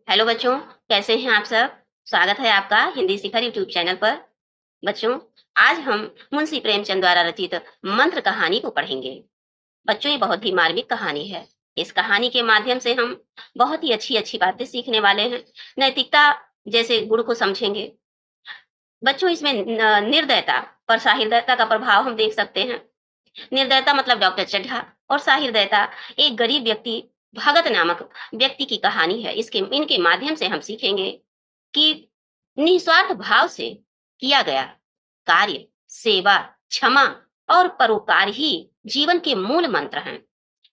Hello बच्चों, कैसे हैं आप सब? स्वागत है आपका हिंदी शिखर यूट्यूब चैनल पर। बच्चों, आज हम मुंशी प्रेमचंद द्वारा रचित मंत्र कहानी को पढ़ेंगे। बच्चों, ये बहुत ही मार्मिक कहानी है। इस कहानी के माध्यम से हम बहुत ही अच्छी अच्छी बातें सीखने वाले हैं। नैतिकता जैसे गुण को समझेंगे। बच्चों, इसमें निर्दयता और सहृदयता का प्रभाव हम देख सकते हैं। निर्दयता मतलब डॉक्टर चड्ढा और सहृदयता एक गरीब व्यक्ति भगत नामक व्यक्ति की कहानी है। इसके इनके माध्यम से हम सीखेंगे कि निस्वार्थ भाव से किया गया कार्य, सेवा, क्षमा और परोपकार ही जीवन के मूल मंत्र हैं।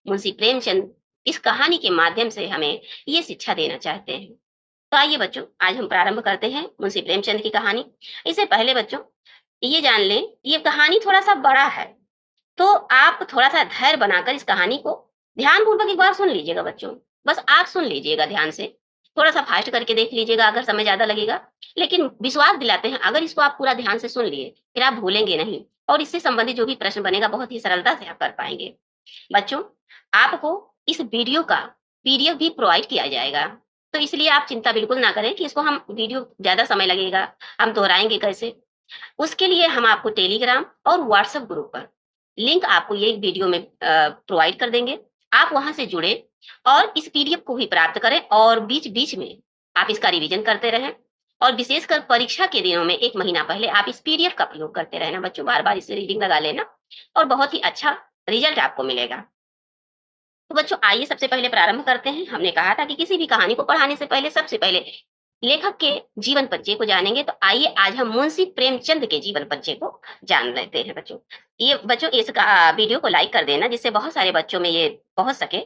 मुंशी प्रेमचंद इस कहानी के माध्यम से हमें ये शिक्षा देना चाहते हैं। तो आइए बच्चों, आज हम प्रारंभ करते हैं मुंशी प्रेमचंद की कहानी। इससे पहले बच्चों, ये जान लें, ये कहानी थोड़ा सा बड़ा है, तो आप थोड़ा सा धैर्य बनाकर इस कहानी को ध्यानपूर्वक एक बार सुन लीजिएगा बच्चों। बस आप सुन लीजिएगा ध्यान से, थोड़ा सा फास्ट करके देख लीजिएगा अगर समय ज्यादा लगेगा। लेकिन विश्वास दिलाते हैं, अगर इसको आप पूरा ध्यान से सुन लिए फिर आप भूलेंगे नहीं, और इससे संबंधित जो भी प्रश्न बनेगा बहुत ही सरलता से आप कर पाएंगे। बच्चों, आपको इस वीडियो का पीडीएफ भी प्रोवाइड किया जाएगा, तो इसलिए आप चिंता बिल्कुल ना करें कि इसको हम वीडियो ज्यादा समय लगेगा, हम दोहराएंगे कैसे। उसके लिए हम आपको टेलीग्राम और व्हाट्सएप ग्रुप पर लिंक आपको ये वीडियो में प्रोवाइड कर देंगे। आप वहां से जुड़े और इस पीडीएफ को भी प्राप्त करें, और बीच बीच में आप इसका रिवीजन करते रहें, और विशेषकर परीक्षा के दिनों में 1 महीना पहले आप इस पीडीएफ का प्रयोग करते रहना बच्चों। बार बार इसे रीडिंग लगा लेना और बहुत ही अच्छा रिजल्ट आपको मिलेगा। तो बच्चों, आइए सबसे पहले प्रारंभ करते हैं। हमने कहा था कि किसी भी कहानी को पढ़ाने से पहले सबसे पहले लेखक के जीवन परिचय को जानेंगे। तो आइए आज हम मुंशी प्रेमचंद के जीवन परिचय को जान लेते हैं बच्चों। ये बच्चों, इस वीडियो को लाइक कर देना जिससे बहुत सारे बच्चों में ये पहुंच सके,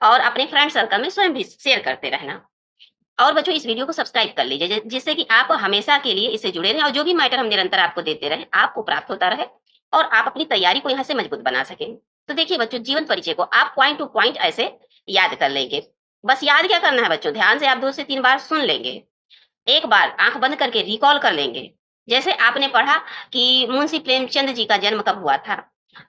और अपने फ्रेंड सर्कल में स्वयं भी शेयर करते रहना। और बच्चों, इस वीडियो को सब्सक्राइब कर लीजिए जिससे कि आप हमेशा के लिए इससे जुड़े रहें, और जो भी मैटर हम निरंतर आपको देते रहें आपको प्राप्त होता रहे, और आप अपनी तैयारी को यहाँ से मजबूत बना सकें। तो देखिए बच्चों, जीवन परिचय को आप पॉइंट टू पॉइंट ऐसे याद कर लेंगे। बस याद क्या करना है बच्चों, ध्यान से आप 2 से 3 बार सुन लेंगे, एक बार आंख बंद करके रिकॉल कर लेंगे। जैसे आपने पढ़ा कि मुंशी प्रेमचंद जी का जन्म कब हुआ था,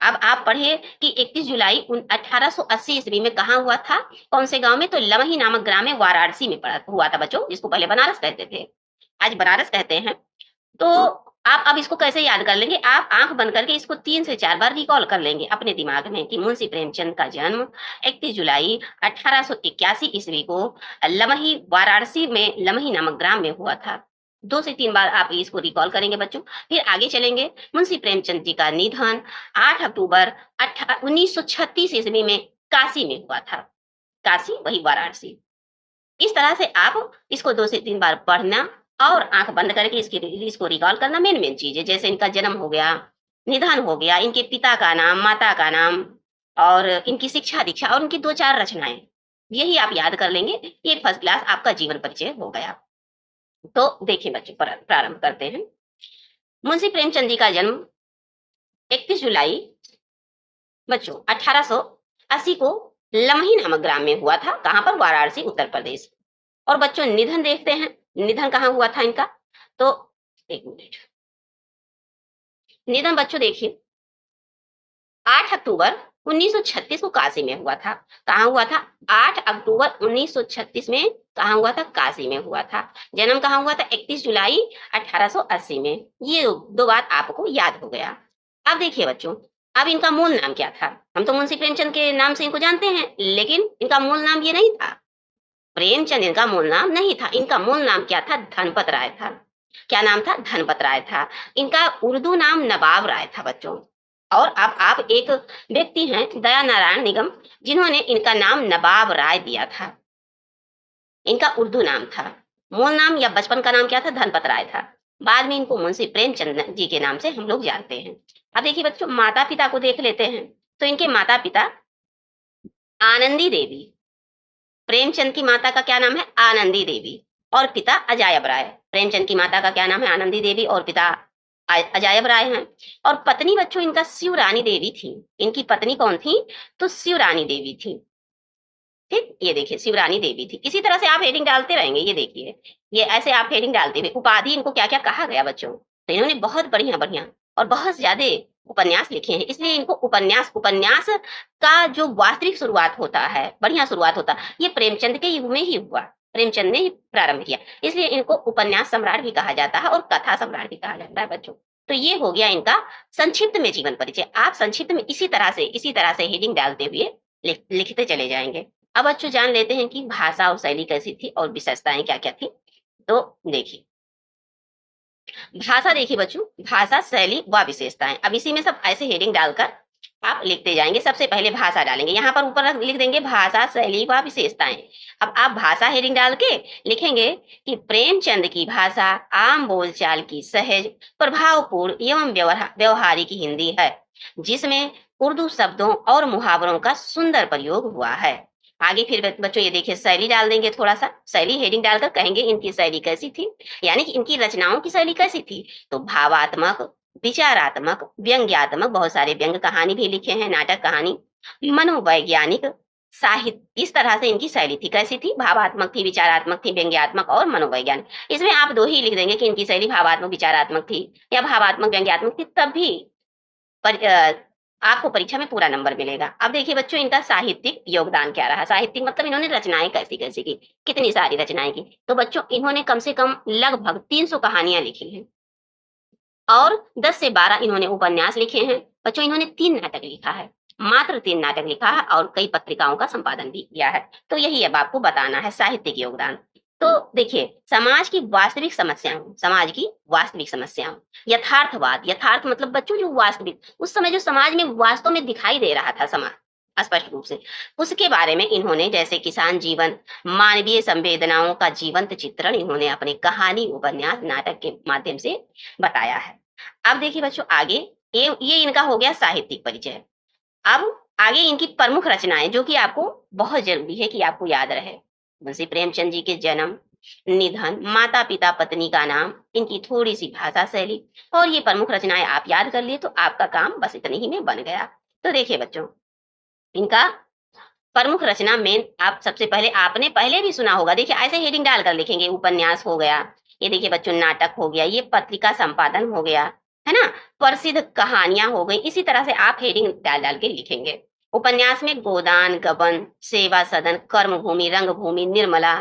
अब आप पढ़िए कि 31 जुलाई 1880 ईस्वी में कहाँ हुआ था, कौन से गांव में? तो लमही नामक ग्राम में वाराणसी में पड़ा हुआ था बच्चों, जिसको पहले बनारस कहते थे, आज बनारस कहते हैं। तो आप अब इसको कैसे याद कर लेंगे? आप आंख बंद करके इसको 3 से 4 बार रिकॉल कर लेंगे अपने दिमाग में कि मुंशी प्रेमचंद का जन्म 31 जुलाई 1881 ईस्वी को लमही वाराणसी में लमही नामक ग्राम में हुआ था। 2 से 3 बार आप इसको रिकॉल करेंगे बच्चों। फिर आगे चलेंगे। मुंशी प्रेमचंद जी का निधन 8 अक्टूबर 1936 ईस्वी में काशी में हुआ था। काशी वही वाराणसी। इस तरह से आप इसको 2 से 3 बार पढ़ना और आंख बंद करके इसको रिकॉल करना। मेन मेन चीजें जैसे इनका जन्म हो गया, निधन हो गया, इनके पिता का नाम, माता का नाम, और इनकी शिक्षा दीक्षा और उनकी 2-4 रचनाएं, यही आप याद कर लेंगे। ये फर्स्ट क्लास आपका जीवन परिचय हो गया। तो देखिए बच्चों, प्रारंभ करते हैं। मुंशी प्रेमचंद जी का जन्म 31 जुलाई बच्चों 1880 को लमही नामक ग्राम में हुआ था। कहां पर? वाराणसी, उत्तर प्रदेश। और बच्चों, निधन देखते हैं, निधन कहाँ हुआ था इनका? तो 1 मिनट। निधन बच्चों देखिए 8 अक्टूबर 1936 को काशी में हुआ था। कहाँ हुआ था? 8 अक्टूबर 1936 में कहाँ हुआ था? काशी में हुआ था। जन्म कहाँ हुआ था? 31 जुलाई 1880 में। ये 2 बात आपको याद हो गया। अब देखिए बच्चों, अब इनका मूल नाम क्या था? हम तो मुंशी प्रेमचंद के नाम से इनको जानते हैं, लेकिन इनका मूल नाम ये नहीं था। प्रेमचंद इनका मूल नाम नहीं था। इनका मूल नाम क्या था? धनपत राय था। क्या नाम था? धनपत राय था। इनका उर्दू नाम नवाब राय था बच्चों। और अब आप एक व्यक्ति हैं दया नारायण निगम, जिन्होंने इनका नाम नवाब राय दिया था। इनका उर्दू नाम था। मूल नाम या बचपन का नाम क्या था? धनपत राय था। बाद में इनको मुंशी प्रेमचंद जी के नाम से हम लोग जानते हैं। अब देखिए बच्चों, माता पिता को देख लेते हैं। तो इनके माता पिता आनंदी देवी, प्रेमचंद की माता का क्या नाम है? आनंदी देवी, और पिता अजायब राय। प्रेमचंद की माता का क्या नाम है? आनंदी देवी, और पिता अजायब राय हैं। और पत्नी बच्चों इनका शिवरानी देवी थी। इनकी पत्नी कौन थी? तो शिवरानी देवी थी। ठीक, ये देखिए शिवरानी देवी थी। इसी तरह से आप हेडिंग डालते रहेंगे। ये देखिए, ये ऐसे आप हेडिंग डालते हुए उपाधि इनको क्या क्या कहा गया बच्चों। तो इन्होंने बहुत बढ़िया बढ़िया और बहुत ज्यादा उपन्यास लिखे हैं, इसलिए इनको उपन्यास का जो वास्तविक शुरुआत होता है, बढ़िया शुरुआत होता है, ये प्रेमचंद के युग में ही हुआ। प्रेमचंद ने प्रारंभ किया, इसलिए इनको उपन्यास सम्राट भी कहा जाता है और कथा सम्राट भी कहा जाता है बच्चों। तो ये हो गया इनका संक्षिप्त में जीवन परिचय। आप संक्षिप्त में इसी तरह से हेडिंग डालते हुए लिखते चले जाएंगे। अब बच्चों जान लेते हैं कि भाषा और शैली कैसी थी और विशेषताएं क्या क्या थी। तो देखिए भाषा, देखिए बच्चों भाषा, शैली व विशेषताएं। अब इसी में सब ऐसे हेडिंग डालकर आप लिखते जाएंगे। सबसे पहले भाषा डालेंगे, यहाँ पर ऊपर लिख देंगे भाषा, शैली व विशेषताएं। अब आप भाषा हेडिंग डाल के लिखेंगे कि प्रेमचंद की भाषा आम बोलचाल की सहज, प्रभावपूर्ण एवं व्यवहारिक हिंदी है, जिसमें उर्दू शब्दों और मुहावरों का सुंदर प्रयोग हुआ है। आगे फिर बच्चों ये देखिए शैली डाल देंगे, थोड़ा सा शैली हेडिंग डालकर कहेंगे इनकी शैली कैसी थी, यानी कि इनकी रचनाओं की शैली कैसी थी। तो भावात्मक, विचारात्मक, व्यंग्यात्मक, बहुत सारे व्यंग कहानी भी लिखे हैं, नाटक, कहानी, मनोवैज्ञानिक, साहित्य, इस तरह से इनकी शैली थी। कैसी थी? भावात्मक थी, विचारात्मक थी, व्यंग्यात्मक और मनोवैज्ञानिक। इसमें आप दो ही लिख देंगे कि इनकी शैली भावात्मक विचारात्मक थी या भावात्मक व्यंग्यात्मक थी, तब भी आपको परीक्षा में पूरा नंबर मिलेगा। अब देखिए बच्चों इनका साहित्यिक योगदान क्या रहा। साहित्यिक मतलब इन्होंने रचनाएं कैसी कैसी की, कितनी सारी रचनाएं की। तो बच्चों इन्होंने कम से कम लगभग 300 कहानियां लिखी हैं और 10 से 12 इन्होंने उपन्यास लिखे हैं। बच्चों इन्होंने 3 नाटक लिखा है, मात्र 3 नाटक लिखा है और कई पत्रिकाओं का संपादन भी किया है। तो यही अब आपको बताना है साहित्यिक योगदान। तो देखिए समाज की वास्तविक समस्याओं, यथार्थवाद, यथार्थ मतलब बच्चों जो वास्तविक, उस समय जो समाज में वास्तव में दिखाई दे रहा था समाज स्पष्ट रूप से, उसके बारे में इन्होंने, जैसे किसान जीवन, मानवीय संवेदनाओं का जीवंत चित्रण इन्होंने अपने कहानी, उपन्यास, नाटक के माध्यम से बताया है। अब देखिए बच्चों आगे ये इनका हो गया साहित्यिक परिचय। अब आगे इनकी प्रमुख रचनाएं जो कि आपको बहुत जरूरी है कि आपको याद रहे। मुंशी प्रेमचंद जी के जन्म, निधन, माता पिता, पत्नी का नाम, इनकी थोड़ी सी भाषा शैली और ये प्रमुख रचनाएं आप याद कर लिए तो आपका काम बस इतने ही में बन गया। तो देखिए बच्चों इनका प्रमुख रचना में आप सबसे पहले आपने पहले भी सुना होगा, देखिए ऐसे हेडिंग डालकर लिखेंगे। उपन्यास हो गया, ये देखिए बच्चों नाटक हो गया, ये पत्रिका संपादन हो गया, है ना, प्रसिद्ध कहानियां हो गई। इसी तरह से आप हेडिंग डाल डाल के लिखेंगे। उपन्यास में गोदान, गबन, सेवा सदन, कर्मभूमि, रंगभूमि, निर्मला,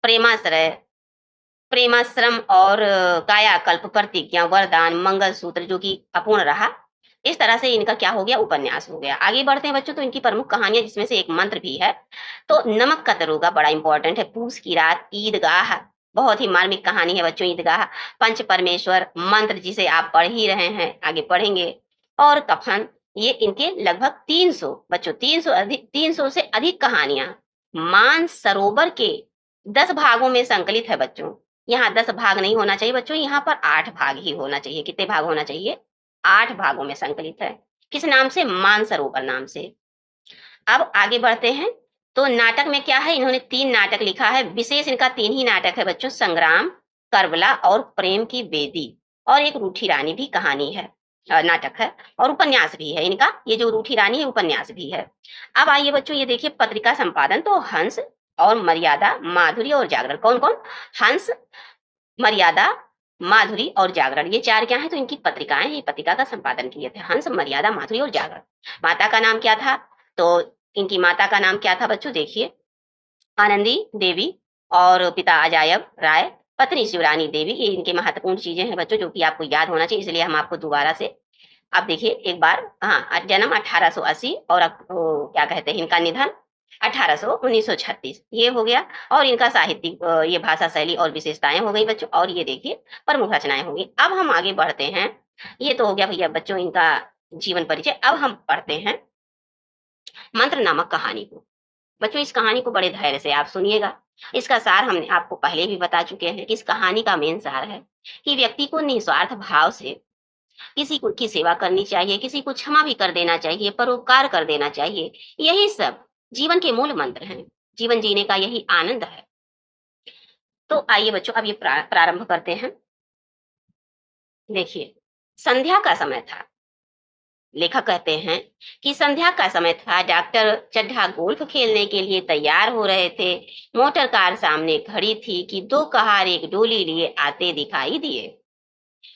प्रेमाश्रय, प्रेमाश्रम और कायाकल्प, प्रतिज्ञा, वरदान, मंगलसूत्र जो कि अपूर्ण रहा, इस तरह से इनका क्या हो गया, उपन्यास हो गया। आगे बढ़ते हैं बच्चों, तो इनकी प्रमुख कहानियां जिसमें से एक मंत्र भी है। तो नमक का दरोगा बड़ा इंपॉर्टेंट है, पूस की रात, ईदगाह, बहुत ही मार्मिक कहानी है बच्चों ईदगाह, पंच परमेश्वर, मंत्र जिसे आप पढ़ ही रहे हैं, आगे पढ़ेंगे, और कफन। ये इनके लगभग 300 बच्चों 300 से अधिक कहानियां मान सरोवर के 10 भागों में संकलित है बच्चों। यहाँ 10 भाग नहीं होना चाहिए बच्चों, यहाँ पर 8 भाग ही होना चाहिए। कितने भाग होना चाहिए? 8 भागों में संकलित है। किस नाम से? मानसरोवर नाम से। अब आगे बढ़ते हैं, तो नाटक में क्या है, इन्होंने 3 नाटक लिखा है। विशेष इनका 3 ही नाटक है बच्चों, संग्राम, करबला और प्रेम की बेदी, और एक रूठी रानी भी कहानी है, नाटक है, और उपन्यास भी है इनका। ये जो रूठी रानी है उपन्यास भी है। अब आइए बच्चों ये देखिए पत्रिका संपादन, तो हंस और मर्यादा, माधुरी और जागरण। कौन कौन? हंस, मर्यादा, माधुरी और जागरण, ये 4 क्या है, तो इनकी पत्रिकाएं, ये पत्रिका का संपादन किए थे। हंस, मर्यादा, माधुरी और जागरण। माता का नाम क्या था? तो इनकी माता का नाम क्या था बच्चों? देखिए आनंदी देवी और पिता अजायब राय, पत्नी शिवरानी देवी। ये इनके महत्वपूर्ण चीजें हैं बच्चों जो कि आपको याद होना चाहिए, इसलिए हम आपको दोबारा से अब देखिए एक बार। हाँ, जन्म 1880 और क्या कहते हैं इनका निधन 1936, ये हो गया। और इनका साहित्यिक ये भाषा शैली और विशेषताएं हो गई बच्चों, और ये देखिए प्रमुख रचनाएं होंगी। अब हम आगे बढ़ते हैं, ये तो हो गया भैया बच्चों इनका जीवन परिचय। अब हम पढ़ते हैं मंत्र नामक कहानी को। बच्चों इस कहानी को बड़े धैर्य से आप सुनिएगा। इसका सार हमने आपको पहले भी बता चुके हैं कि इस कहानी का मेन सार है कि व्यक्ति को निस्वार्थ भाव से किसी को की सेवा करनी चाहिए, किसी को क्षमा भी कर देना चाहिए, परोपकार कर देना चाहिए। यही सब जीवन के मूल मंत्र हैं, जीवन जीने का यही आनंद है। तो आइए बच्चों अब ये प्रारंभ करते हैं। देखिए संध्या का समय था। लेखक कहते हैं कि संध्या का समय था, डॉक्टर चड्ढा गोल्फ खेलने के लिए तैयार हो रहे थे। मोटर कार सामने खड़ी थी कि 2 कहार एक डोली लिए आते दिखाई दिए।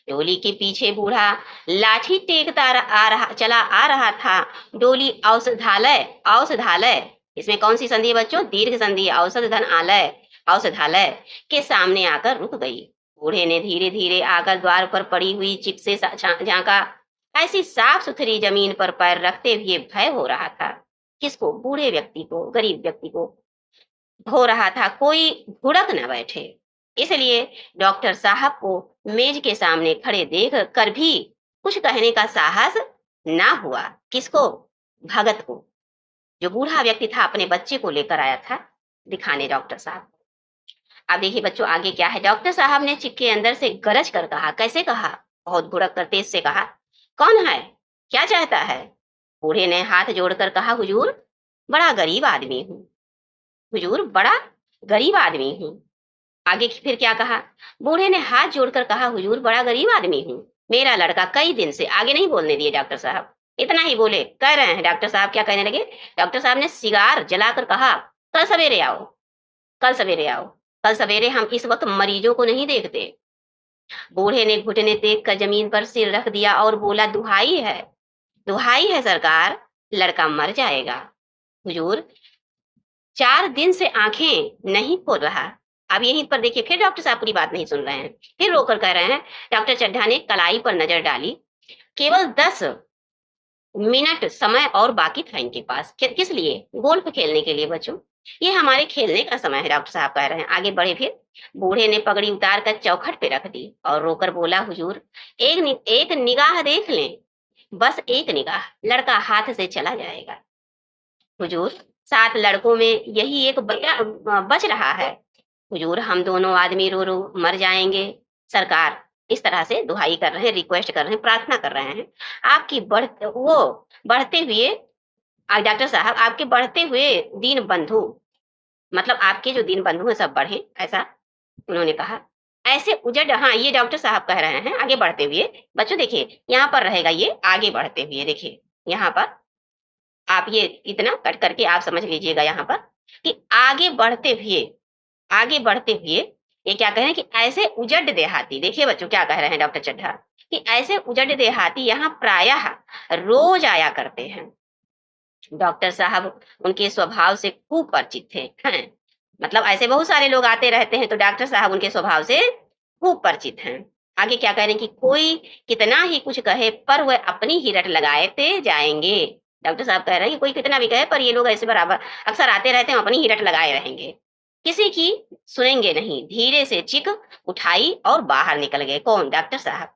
डोली के पीछे बूढ़ा लाठी टेकता चला आ रहा था। डोली औषधालय, इसमें कौन सी संधि है बच्चों? दीर्घ संधि, औषध धन आलय, औषधालय के सामने आकर रुक गई। बूढ़े ने धीरे धीरे आकर द्वार पर पड़ी हुई चिक से झांका। ऐसी साफ सुथरी जमीन पर पैर रखते हुए भय हो रहा था। किसको? बूढ़े व्यक्ति को, गरीब व्यक्ति को हो रहा था कोई भुड़क न बैठे। इसलिए डॉक्टर साहब को मेज के सामने खड़े देख कर भी कुछ कहने का साहस ना हुआ। किसको? भगत को। जो बूढ़ा व्यक्ति था अपने बच्चे को लेकर आया था दिखाने डॉक्टर साहब। अब देखिए बच्चों आगे क्या है। डॉक्टर साहब ने चिक के अंदर से गरज कर कहा। कैसे कहा? बहुत भुड़क कर तेज से कहा। कौन है? क्या चाहता है? बूढ़े ने हाथ जोड़कर कहा, हुजूर बड़ा गरीब आदमी हूँ। हुजूर बड़ा गरीब आदमी हूँ। आगे फिर क्या कहा? बूढ़े ने हाथ जोड़कर कहा, हुजूर बड़ा गरीब आदमी हूँ। मेरा लड़का कई दिन से, आगे नहीं बोलने दिए डॉक्टर साहब, इतना ही बोले। कह रहे हैं डॉक्टर साहब क्या कहने लगे? डॉक्टर साहब ने सिगार जलाकर कहा, कल सवेरे आओ, कल सवेरे आओ, कल सवेरे हम इस वक्त मरीजों को नहीं देखते। बूढ़े ने घुटने टेक कर जमीन पर सिर रख दिया और बोला, दुहाई है सरकार, लड़का मर जाएगा। हुजूर 4 दिन से आंखें नहीं खोल रहा। अब यहीं पर देखिए फिर डॉक्टर साहब पूरी बात नहीं सुन रहे हैं, फिर रोकर कह रहे हैं। डॉक्टर चड्ढा ने कलाई पर नजर डाली। केवल 10 मिनट समय और बाकी था इनके पास। किस लिए? गोल्फ खेलने के लिए बच्चों। ये हमारे खेलने का समय है, डॉक्टर साहब कह रहे हैं। आगे बढ़े फिर। बूढ़े ने पगड़ी उतार कर चौखट पे रख दी और रोकर बोला, हुजूर एक निगाह देख लें, बस एक निगाह, लड़का हाथ से चला जाएगा। हुजूर 7 लड़कों में यही एक बच रहा है। हुजूर हम दोनों आदमी रो रो मर जाएंगे। सरकार इस तरह से दुहाई कर रहे हैं, रिक्वेस्ट कर रहे हैं, प्रार्थना कर रहे हैं। आपकी बढ़ते हुए डॉक्टर साहब आपके बढ़ते हुए दीन बंधु, मतलब आपके जो दीन बंधु हैं सब बढ़े, ऐसा उन्होंने कहा। ऐसे उजड़, हाँ ये डॉक्टर साहब कह रहे हैं आगे बढ़ते हुए। बच्चों देखिए यहाँ पर रहेगा ये आगे बढ़ते हुए। देखिए यहाँ पर आप ये इतना कट करके आप समझ लीजिएगा यहाँ पर कि आगे बढ़ते हुए ये क्या कह रहे हैं कि ऐसे उजड़ देहाती। देखिए बच्चों क्या कह रहे हैं डॉक्टर चड्ढा कि ऐसे उजड़ देहाती यहाँ प्रायः रोज आया करते हैं। डॉक्टर साहब उनके स्वभाव से खूब परिचित थे, हैं। मतलब ऐसे बहुत सारे लोग आते रहते हैं तो डॉक्टर साहब उनके स्वभाव से खूब परिचित हैं। आगे क्या कह रहे हैं कि कोई कितना ही कुछ कहे पर वह अपनी ही रट लगाते जाएंगे। डॉक्टर साहब कह रहे हैं कि कोई कितना भी कहे पर ये लोग ऐसे बराबर अक्सर आते रहते हैं, अपनी ही रट लगाए रहेंगे, किसी की सुनेंगे नहीं। धीरे से चिक उठाई और बाहर निकल गए। कौन? डॉक्टर साहब।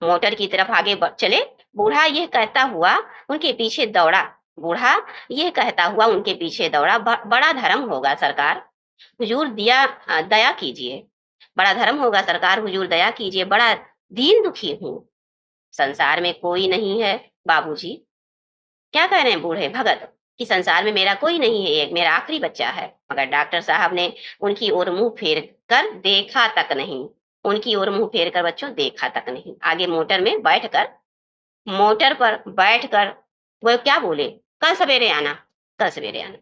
मोटर की तरफ आगे चले। बूढ़ा यह कहता हुआ उनके पीछे दौड़ा। बड़ा धर्म होगा सरकार, हुजूर दया कीजिए। बड़ा धर्म होगा सरकार, हुजूर दया कीजिए, बड़ा दीन दुखी हूँ। संसार में कोई नहीं है बाबूजी। क्या कह रहे हैं बूढ़े भगत कि संसार में मेरा कोई नहीं है, एक मेरा आखिरी बच्चा है। मगर डॉक्टर साहब ने उनकी ओर मुंह फेर कर देखा तक नहीं। उनकी ओर मुंह फेर कर बच्चों देखा तक नहीं। आगे मोटर पर बैठकर वो क्या बोले? कल सवेरे आना, कल सवेरे आना।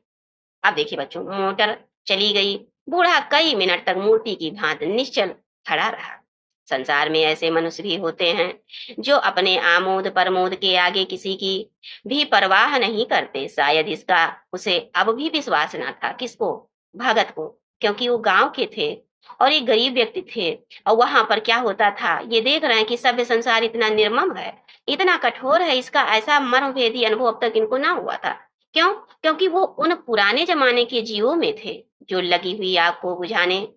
अब देखिए बच्चों मोटर चली गई। बूढ़ा कई मिनट तक मूर्ति की भांति निश्चल खड़ा रहा। संसार में ऐसे मनुष्य भी होते हैं जो अपने आमोद प्रमोद के आगे किसी की भी परवाह नहीं करते। शायद इसका उसे अब भी विश्वास न था। किसको? भगत को। क्योंकि वो गांव के थे और एक गरीब व्यक्ति थे और वहां पर क्या होता था ये देख रहे हैं कि सभ्य संसार इतना निर्मम है, इतना कठोर है, इसका ऐसा मर्मभेदी अनुभव अब तक इनको ना हुआ था। क्यों? क्योंकि वो उन पुराने जमाने के जीवों में थे जो लगी हुई आग को बुझाने,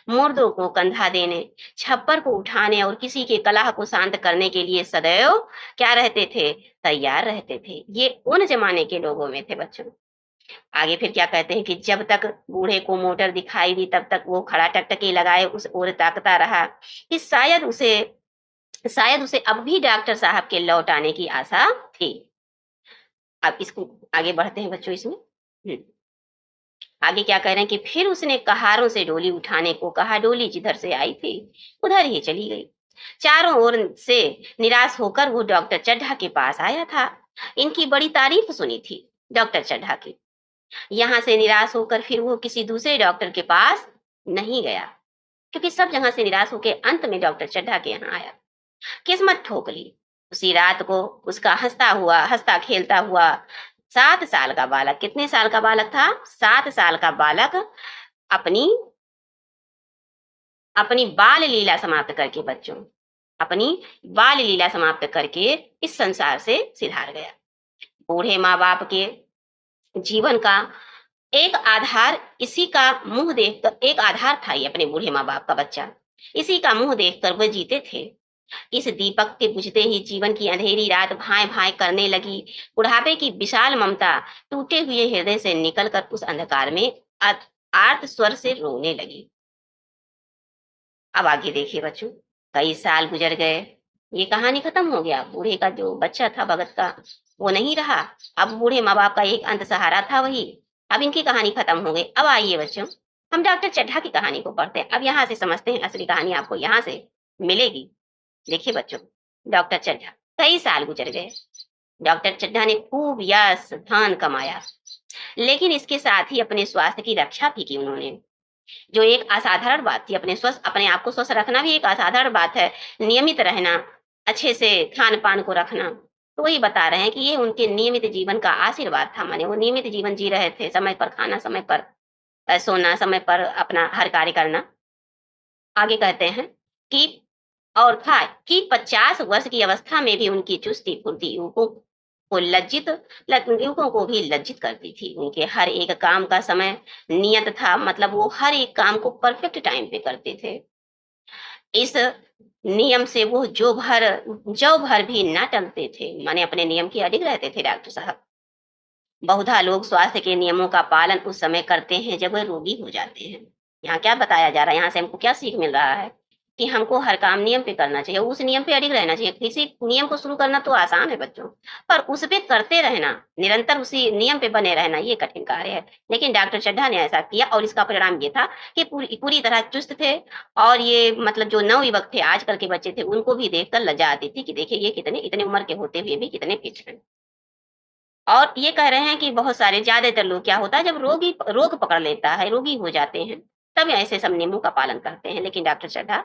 मुर्दों को कंधा देने, छप्पर को उठाने और किसी के कलह को शांत करने के लिए सदैव क्या रहते थे? तैयार रहते थे। ये उन जमाने के लोगों में थे बच्चों। आगे फिर क्या कहते हैं कि जब तक बूढ़े को मोटर दिखाई दी तब तक वो खड़ा टकटकी लगाए उस ओर ताकता रहा कि शायद उसे अब भी डॉक्टर साहब के लौट आने की आशा थी। अब इसको आगे बढ़ते हैं बच्चों इसमें। आगे क्या कह रहे हैं कि फिर उसने कहारों से डोली उठाने को कहा। डोली जिधर से आई थी उधर ही चली गई। चारों ओर से निराश होकर वो डॉक्टर चड्ढा के पास आया था। इनकी बड़ी तारीफ सुनी थी डॉक्टर चड्ढा की। यहाँ से निराश होकर फिर वो किसी दूसरे डॉक्टर के पास नहीं गया, क्योंकि सब जगह से निराश होकर अंत में डॉक्टर चड्ढा के यहाँ आया। किस्मत ठोक ली। उसी रात को उसका हंसता खेलता हुआ 7 साल का बालक, कितने साल का बालक था? 7 साल का बालक अपनी अपनी बाल लीला समाप्त करके बच्चों, अपनी बाल लीला समाप्त करके इस संसार से सिधार गया। बूढ़े माँ बाप के जीवन का एक आधार, इसी का मुंह देखकर, एक आधार था ये अपने बूढ़े माँ बाप का बच्चा, इसी का मुंह देखकर वह जीते थे। इस दीपक के बुझते ही जीवन की अंधेरी रात भाए भाए करने लगी। बुढ़ापे की विशाल ममता टूटे हुए हृदय से निकलकर उस अंधकार में आर्त स्वर से रोने लगी। अब आगे देखिए बच्चों, कई साल गुजर गए, ये कहानी खत्म हो गया। बूढ़े का जो बच्चा था भगत का, वो नहीं रहा। अब बूढ़े माँ बाप का एक अंत सहारा था वही। अब इनकी कहानी खत्म हो गई। अब आइए बच्चों, हम डॉक्टर चड्ढा की कहानी को पढ़ते हैं। अब यहाँ से समझते हैं, असली कहानी आपको यहाँ से मिलेगी। देखिए बच्चों, डॉक्टर चड्ढा, कई साल गुजर गए। डॉक्टर चड्ढा ने खूब यश धन कमाया, लेकिन इसके साथ ही अपने स्वास्थ्य की रक्षा भी की उन्होंने, जो एक असाधारण बात थी। अपने आप को स्वस्थ रखना भी एक असाधारण बात है। नियमित रहना, अच्छे से खान पान को रखना, तो वही बता रहे हैं कि ये उनके नियमित जीवन का आशीर्वाद था। माने वो नियमित जीवन जी रहे थे, समय पर खाना, समय पर सोना, समय पर अपना हर कार्य करना। आगे कहते हैं कि और था कि 50 वर्ष की अवस्था में भी उनकी चुस्ती फुर्ती युवकों को भी लज्जित करती थी। उनके हर एक काम का समय नियत था, मतलब वो हर एक काम को परफेक्ट टाइम पे करते थे। इस नियम से वो जो भर भी ना टलते थे, माने अपने नियम की अडिग रहते थे डॉक्टर साहब। बहुधा लोग स्वास्थ्य के नियमों का पालन उस समय करते हैं जब वह रोगी हो जाते हैं। यहाँ क्या बताया जा रहा है, यहाँ से हमको क्या सीख मिल रहा है कि हमको हर काम नियम पे करना चाहिए, उस नियम पे अडिग रहना चाहिए। किसी नियम को शुरू करना तो आसान है बच्चों, पर उस पे करते रहना, निरंतर उसी नियम पे बने रहना, ये कठिन कार्य है। लेकिन डॉक्टर चड्ढा ने ऐसा किया और इसका परिणाम ये था कि पूरी पूरी तरह चुस्त थे। और ये मतलब जो नवयुवक थे, आजकल के बच्चे थे, उनको भी देखकर लज्जा आती थी कि देखिए ये कितने इतने उम्र के होते हुए भी कितने फिट हैं। और ये कह रहे हैं कि बहुत सारे ज्यादातर लोग, क्या होता है जब रोग पकड़ लेता है, रोगी हो जाते हैं, तब ऐसे सब नियमों का पालन करते हैं। लेकिन डॉक्टर चड्ढा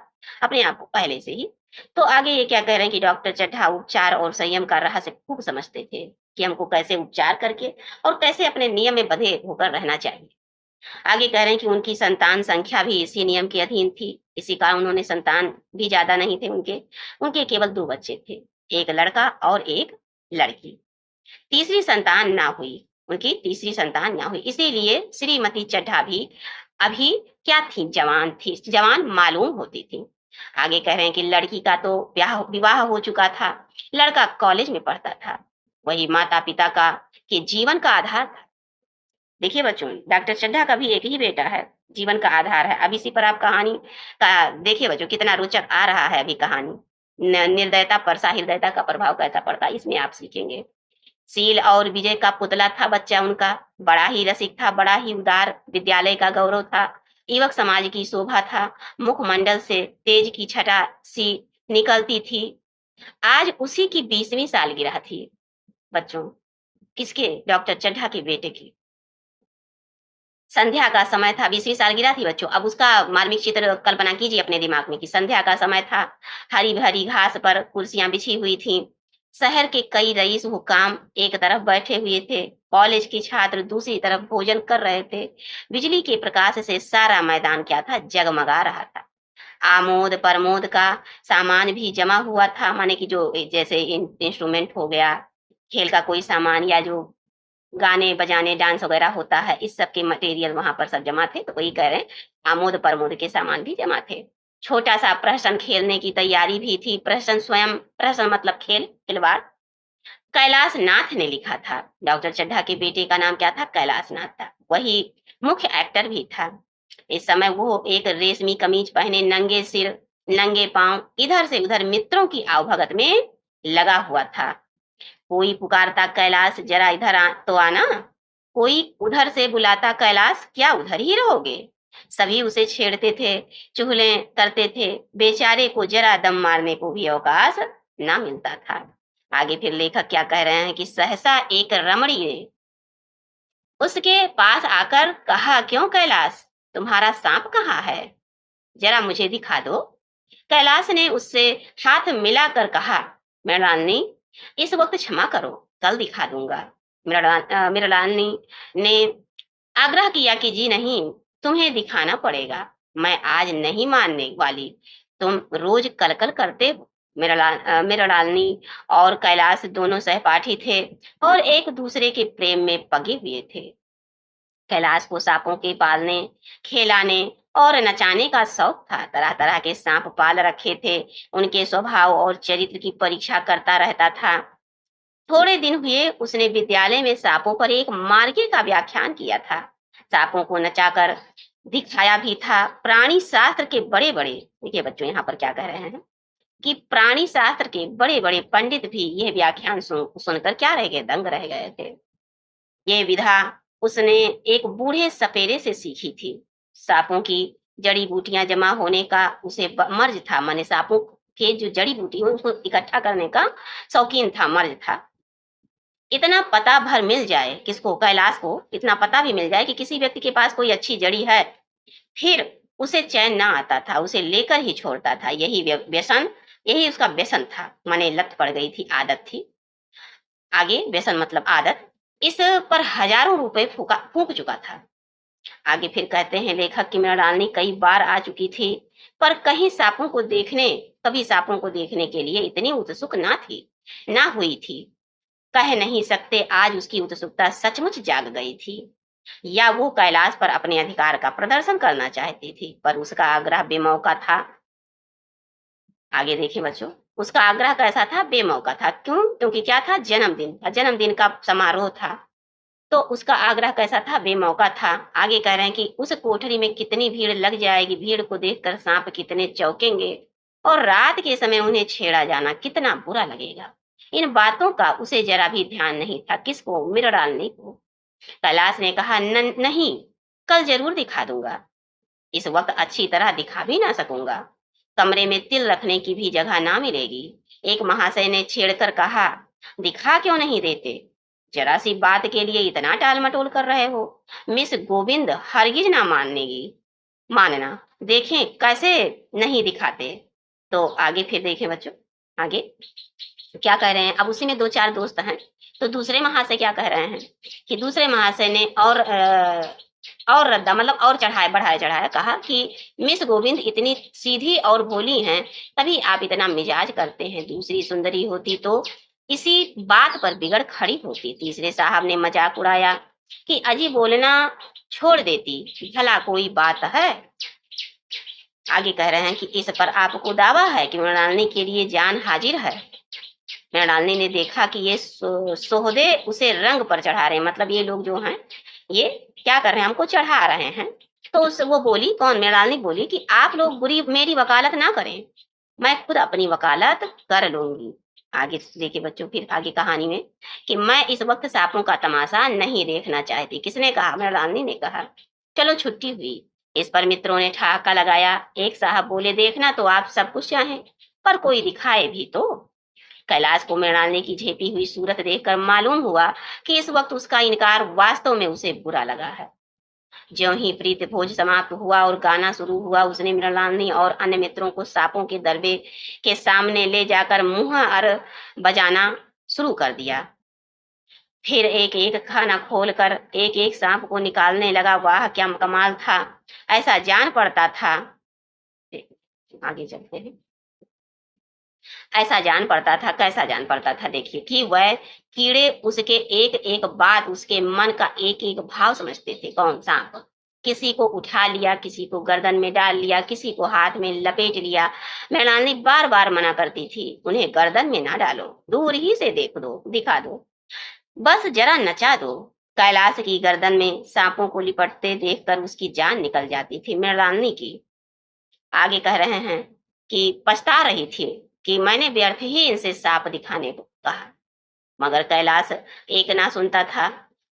अपने आप को पहले से ही। तो आगे ये क्या कह रहे हैं कि डॉक्टर चड्ढा उपचार और संयम का रहस्य खूब समझते थे कि हमको कैसे उपचार करके और कैसे अपने नियम में बंधे होकर रहना चाहिए। आगे कह रहे हैं कि उनकी संतान संख्या भी इसी नियम के अधीन थी। इसी कारण उन्होंने संतान भी ज्यादा नहीं थे उनके। उनके केवल 2 बच्चे थे, एक लड़का और एक लड़की। तीसरी संतान ना हुई, उनकी तीसरी संतान ना हुई, इसीलिए श्रीमती चड्ढा भी अभी क्या थी, जवान थी, जवान मालूम होती थी। आगे कह रहे हैं कि लड़की का तो विवाह हो चुका था, लड़का कॉलेज में पढ़ता था। वही माता पिता का के जीवन का आधार था। देखिए बच्चों, डॉक्टर चड्ढा का भी एक ही बेटा है, जीवन का आधार है। अब इसी पर आप कहानी का देखिए बच्चों, कितना रोचक आ रहा है अभी कहानी। निर्दयता पर सहृदयता का प्रभाव कैसा पड़ता है, इसमें आप सीखेंगे। शील और विजय का पुतला था बच्चा उनका, बड़ा ही रसिक था, बड़ा ही उदार, विद्यालय का गौरव था, युवक समाज की शोभा था। मुखमंडल से तेज की छटा सी निकलती थी। आज उसी की 20वीं सालगिरह थी बच्चों, किसके, डॉक्टर चड्ढा के बेटे की। संध्या का समय था, 20वीं सालगिरह थी बच्चों। अब उसका मार्मिक चित्र कल्पना कीजिए अपने दिमाग में कि संध्या का समय था, हरी भरी घास पर कुर्सियां बिछी हुई थी। शहर के कई रईस हुकाम एक तरफ बैठे हुए थे, कॉलेज के छात्र दूसरी तरफ भोजन कर रहे थे। बिजली के प्रकाश से सारा मैदान क्या था, जगमगा रहा था। आमोद प्रमोद का सामान भी जमा हुआ था, माने कि जो जैसे इंस्ट्रूमेंट हो गया, खेल का कोई सामान, या जो गाने बजाने डांस वगैरह होता है, इस सब के मटेरियल वहां पर सब जमा थे। तो वही कह रहे हैं, आमोद प्रमोद के सामान भी जमा थे। छोटा सा प्रहसन खेलने की तैयारी भी थी। प्रहसन स्वयं, प्रहसन मतलब खेल, खिलवाड़। कैलाश नाथ ने लिखा था। डॉक्टर चड्ढा के बेटे का नाम क्या था, कैलाश नाथ था। वही मुख्य एक्टर भी था। इस समय वो एक रेशमी कमीज पहने, नंगे सिर नंगे पांव इधर से उधर मित्रों की आवभगत में लगा हुआ था। कोई पुकारता, कैलाश जरा इधर तो आना। कोई उधर से बुलाता, कैलाश क्या उधर ही रहोगे। सभी उसे छेड़ते थे, चुगले करते थे। बेचारे को जरा दम मारने को भी अवकाश ना मिलता था। आगे फिर लेखक क्या कह रहे हैं कि सहसा एक रमणी ने उसके पास आकर कहा, क्यों कैलाश, तुम्हारा सांप कहाँ है, जरा मुझे दिखा दो। कैलाश ने उससे हाथ मिलाकर कहा, मृणालिनी इस वक्त क्षमा करो, कल दिखा दूंगा। मृणालिनी ने आग्रह किया कि जी नहीं, तुम्हें दिखाना पड़ेगा। मैं आज नहीं मानने वाली। तुम रोज कलकल करते हो। मृणालिनी और कैलाश दोनों सहपाठी थे और एक दूसरे के प्रेम में पगे हुए थे। कैलाश को सांपों के पालने, खिलाने और नचाने का शौक था। तरह तरह के सांप पाल रखे थे। उनके स्वभाव और चरित्र की परीक्षा करता रहता था। थोड़े दिन हुए उसने विद्यालय में सांपों पर एक मार्गी का व्याख्यान किया था। सांपों को नचाकर दिखाया भी था। प्राणी शास्त्र के बड़े बड़े, देखिए बच्चों यहाँ पर क्या कह रहे हैं कि प्राणी शास्त्र के बड़े बड़े पंडित भी यह व्याख्यान सुनकर क्या रह गए, दंग रह गए थे। ये विधा उसने एक बूढ़े सपेरे से सीखी थी। सांपों की जड़ी बूटियां जमा होने का उसे मर्ज था। माने सांपों के जो जड़ी बूटी हो उसको इकट्ठा करने का शौकीन था, मर्ज था। इतना पता भर मिल जाए किसको, कैलाश को इतना पता भी मिल जाए कि किसी व्यक्ति के पास कोई अच्छी जड़ी है, फिर उसे चैन ना आता था, उसे लेकर ही छोड़ता था। व्यसन यही उसका व्यसन था। माने लत पड़ गई थी, आदत थी। आगे व्यसन मतलब आदत। इस पर हजारों रुपए फूक चुका था। आगे फिर कहते हैं लेखक की मृणालिनी कई बार आ चुकी थी, पर कभी सांपों को देखने के लिए इतनी उत्सुक ना हुई थी। कह नहीं सकते आज उसकी उत्सुकता सचमुच जाग गई थी, या वो कैलाश पर अपने अधिकार का प्रदर्शन करना चाहती थी, पर उसका आग्रह बेमौका था। आगे देखिए बच्चों, उसका आग्रह कैसा था, बेमौका था। क्यों? क्योंकि क्या था, जन्मदिन का समारोह था। तो उसका आग्रह कैसा था, बेमौका था। आगे कह रहे हैं कि उस कोठरी में कितनी भीड़ लग जाएगी, भीड़ को देखकर सांप कितने चौंकेंगे और रात के समय उन्हें छेड़ा जाना कितना बुरा लगेगा। इन बातों का उसे जरा भी ध्यान नहीं था। किसको? मृणालिनी को। कैलाश ने कहा, नहीं, कल जरूर दिखा दूंगा। इस वक्त अच्छी तरह दिखा भी ना सकूंगा। कमरे में तिल रखने की भी जगह ना मिलेगी। एक महाशय ने छेड़कर कहा, दिखा क्यों नहीं देते? जरा सी बात के लिए इतना टाल मटोल कर रहे हो। मिस गोविंद हरगिज ना मानना। देखें कैसे नहीं दिखाते। तो आगे फिर देखें बच्चों, आगे क्या कह रहे हैं। अब उसी में दो चार दोस्त हैं, तो दूसरे महाशय क्या कह रहे हैं कि दूसरे महाशय ने और रद्दा मतलब और बढ़ाया चढ़ाया कहा कि मिस गोविंद इतनी सीधी और भोली हैं, तभी आप इतना मिजाज करते हैं। दूसरी सुंदरी होती तो इसी बात पर बिगड़ खड़ी होती। तीसरे साहब ने मजाक उड़ाया कि अजी बोलना छोड़ देती, भला कोई बात है। आगे कह रहे हैं कि इस पर आपको दावा है कि मृणालिनी के लिए जान हाजिर है। मृणालिनी ने देखा कि ये सोहदे उसे रंग पर चढ़ा रहे हैं, मतलब ये लोग जो हैं ये क्या कर रहे हैं, हमको चढ़ा रहे हैं। तो वो बोली, कौन? मृणालिनी बोली कि आप लोग मेरी वकालत ना करें, मैं खुद अपनी वकालत कर लूंगी। आगे देखिए बच्चों, फिर आगे कहानी में कि मैं इस वक्त सांपों का तमाशा नहीं देखना चाहती। किसने कहा? मृणालिनी ने कहा। चलो छुट्टी हुई। इस पर मित्रों ने ठहाका लगाया। एक साहब बोले, देखना तो आप सब कुछ चाहें, पर कोई दिखाए भी तो। कैलाश को मृणालिनी की झेपी हुई सूरत देखकर मालूम हुआ कि इस वक्त उसका इनकार वास्तव में उसे बुरा लगा है। ज्यों ही प्रीति भोज समाप्त हुआ और गाना शुरू हुआ, उसने मृणालिनी और अन्य मित्रों को सांपों के दरबे के सामने ले जाकर मुंह और बजाना शुरू कर दिया। फिर एक एक खाना खोलकर एक एक सांप को निकालने लगा। वाह क्या कमाल था! ऐसा जान पड़ता था, आगे चलते हैं, ऐसा जान पड़ता था, कैसा जान पड़ता था देखिए, कि वह कीड़े उसके एक एक बात, उसके मन का एक एक भाव समझते थे। कौन? सांप। किसी को उठा लिया, किसी को गर्दन में डाल लिया, किसी को हाथ में लपेट लिया। मृणालिनी बार बार मना करती थी, उन्हें गर्दन में ना डालो, दूर ही से देख दो, दिखा दो, बस जरा नचा दो। कैलाश की गर्दन में सांपों को लिपटते देखकर उसकी जान निकल जाती थी, मृणालिनी की। आगे कह रहे हैं कि पछता रही थी कि मैंने व्यर्थ ही इनसे सांप दिखाने को कहा, मगर कैलाश एक ना सुनता था।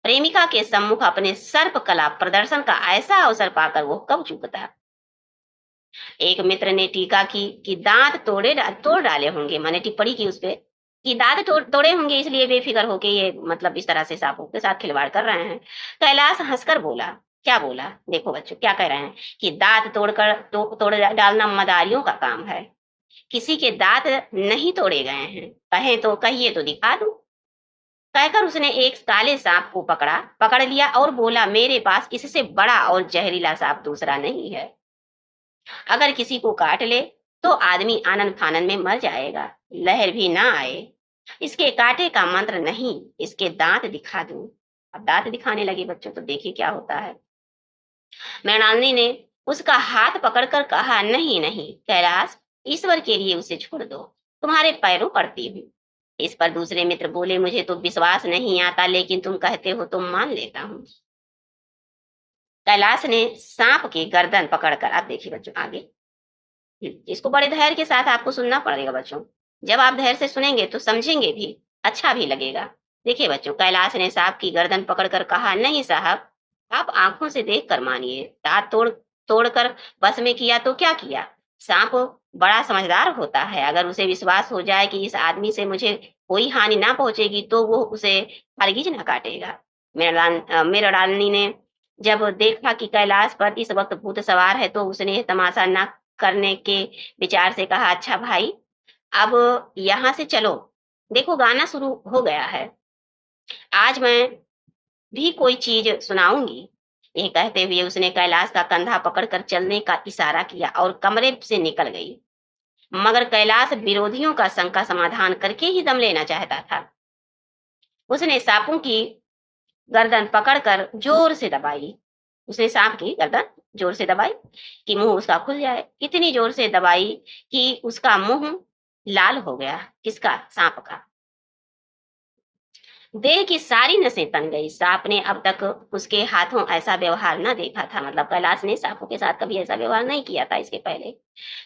प्रेमिका के सम्मुख अपने सर्प कला प्रदर्शन का ऐसा अवसर पाकर वो कब चूकता। एक मित्र ने टीका की कि दांत तोड़ डाले होंगे, मैंने टिप्पणी की उसपे कि दांत तोड़े होंगे, इसलिए बेफिक्र होके ये मतलब इस तरह से सांपों के साथ खिलवाड़ कर रहे हैं। कैलाश हंसकर बोला। क्या बोला? देखो बच्चों क्या कह रहे हैं कि दांत तोड़ डालना मदारियों का काम है। किसी के दांत नहीं तोड़े गए हैं, कहें तो कहिए तो दिखा दूं। कहकर उसने एक काले सांप को पकड़ लिया और बोला, मेरे पास इससे बड़ा और जहरीला सांप दूसरा नहीं है। अगर किसी को काट ले तो आदमी आनन फानन में मर जाएगा, लहर भी ना आए। इसके कांटे का मंत्र नहीं, इसके दांत दिखा दूं। अब दांत दिखाने लगे बच्चों, तो देखिए क्या होता है। मृणालिनी ने उसका हाथ पकड़कर कहा, नहीं नहीं कैलाश, ईश्वर के लिए उसे छोड़ दो, तुम्हारे पैरों पड़ती हूँ। इस पर दूसरे मित्र बोले, मुझे तो विश्वास नहीं आता, लेकिन तुम कहते हो तो मान लेता हूँ। कैलाश ने सांप की गर्दन पकड़कर, अब देखिए बच्चों आगे, इसको बड़े धैर्य के साथ आपको सुनना पड़ेगा बच्चों। जब आप धैर्य से सुनेंगे तो समझेंगे भी, अच्छा भी लगेगा। देखिए बच्चों, कैलाश ने सांप की गर्दन पकड़कर कहा, नहीं साहब, आप आंखों से देख कर मानिए। दांत तोड़कर बस में किया तो क्या किया। सांप बड़ा समझदार होता है, अगर उसे विश्वास हो जाए कि इस आदमी से मुझे कोई हानि ना पहुंचेगी तो वो उसे हरगिज न काटेगा। मृणालिनी ने जब देखा कि कैलाश पर इस वक्त भूत सवार है तो उसने तमाशा न करने के विचार से कहा, अच्छा भाई, अब यहाँ से चलो। देखो गाना शुरू हो गया है, आज मैं भी कोई चीज सुनाऊंगी। यह कहते हुए उसने कैलाश का कंधा पकड़कर चलने का इशारा किया और कमरे से निकल गई। मगर कैलाश विरोधियों का शंका समाधान करके ही दम लेना चाहता था। उसने सांपों की गर्दन पकड़कर जोर से दबाई। उसने सांप की गर्दन जोर से दबाई कि मुंह उसका खुल जाए। इतनी जोर से दबाई कि उसका मुंह लाल हो गया। किसका? सांप का। देह की सारी नसें तन गई। सांप ने अब तक उसके हाथों ऐसा व्यवहार न देखा था, मतलब कैलाश ने सांपों के साथ कभी ऐसा व्यवहार नहीं किया था इसके पहले।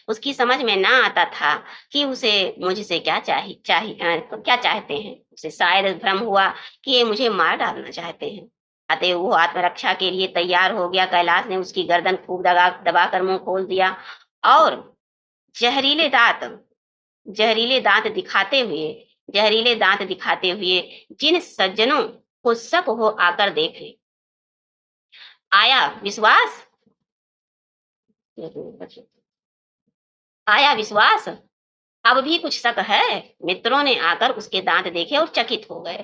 उसकी समझ में ना आता था कि उसे मुझसे क्या चाहते हैं। उसे शायद भ्रम हुआ कि ये मुझे मार डालना चाहते हैं। अतः वो आत्मरक्षा के लिए तैयार हो गया। कैलाश ने उसकी गर्दन खूब दबाकर मुंह खोल दिया और जहरीले दांत जहरीले दांत दिखाते हुए जहरीले दांत दिखाते हुए जिन सज्जनों को शक हो आकर देख ले। आया विश्वास आया विश्वास, अब भी कुछ शक है। मित्रों ने आकर उसके दांत देखे और चकित हो गए।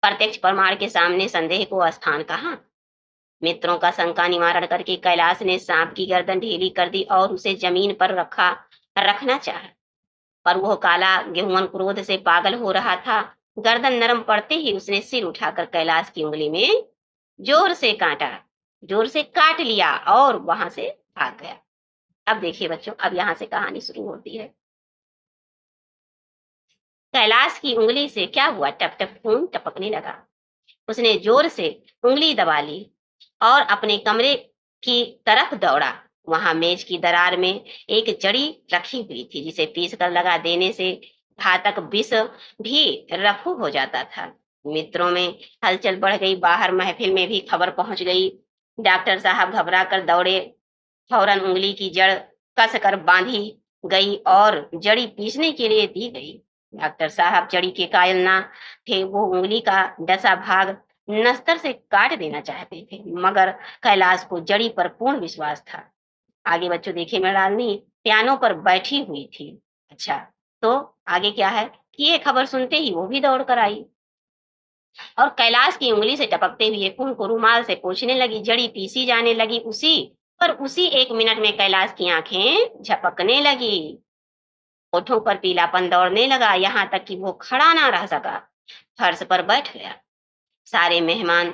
प्रत्यक्ष प्रमाण के सामने संदेह को स्थान कहाँ। मित्रों का शंका निवारण करके कैलाश ने सांप की गर्दन ढीली कर दी और उसे जमीन पर रखना चाहा, पर वह काला गेहुअन क्रोध से पागल हो रहा था। गर्दन नरम पड़ते ही उसने सिर उठाकर कैलाश की उंगली में जोर से काट लिया और वहां से भाग गया। अब देखिए बच्चों, अब यहाँ से कहानी शुरू होती है। कैलाश की उंगली से क्या हुआ, टप टप खून टपकने लगा। उसने जोर से उंगली दबा ली और अपने कमरे की तरफ दौड़ा। वहां मेज की दरार में एक जड़ी रखी हुई थी, जिसे पीस कर लगा देने से घातक विष भी रफू हो जाता था। मित्रों में हलचल बढ़ गई। बाहर महफिल में भी खबर पहुंच गई। डॉक्टर साहब घबरा कर दौड़े। फौरन उंगली की जड़ कस कर बांधी गई और जड़ी पीसने के लिए दी गई। डॉक्टर साहब जड़ी के कायल ना थे। वो उंगली का डसा भाग नस्तर से काट देना चाहते थे, मगर कैलाश को जड़ी पर पूर्ण विश्वास था। आगे बच्चों देखिए, मृणालिनी पियानो पर बैठी हुई थी। अच्छा, तो आगे क्या है कि ये खबर सुनते ही वो भी दौड़ कर आई और कैलाश की उंगली से टपकते हुए खून को रुमाल से पोंछने लगी। जड़ी पीसी जाने लगी। उसी 1 मिनट में कैलाश की आंखें झपकने लगी। होठों पर पीलापन दौड़ने लगा, यहाँ तक कि वो खड़ा ना रह सका, फर्श पर बैठ गया। सारे मेहमान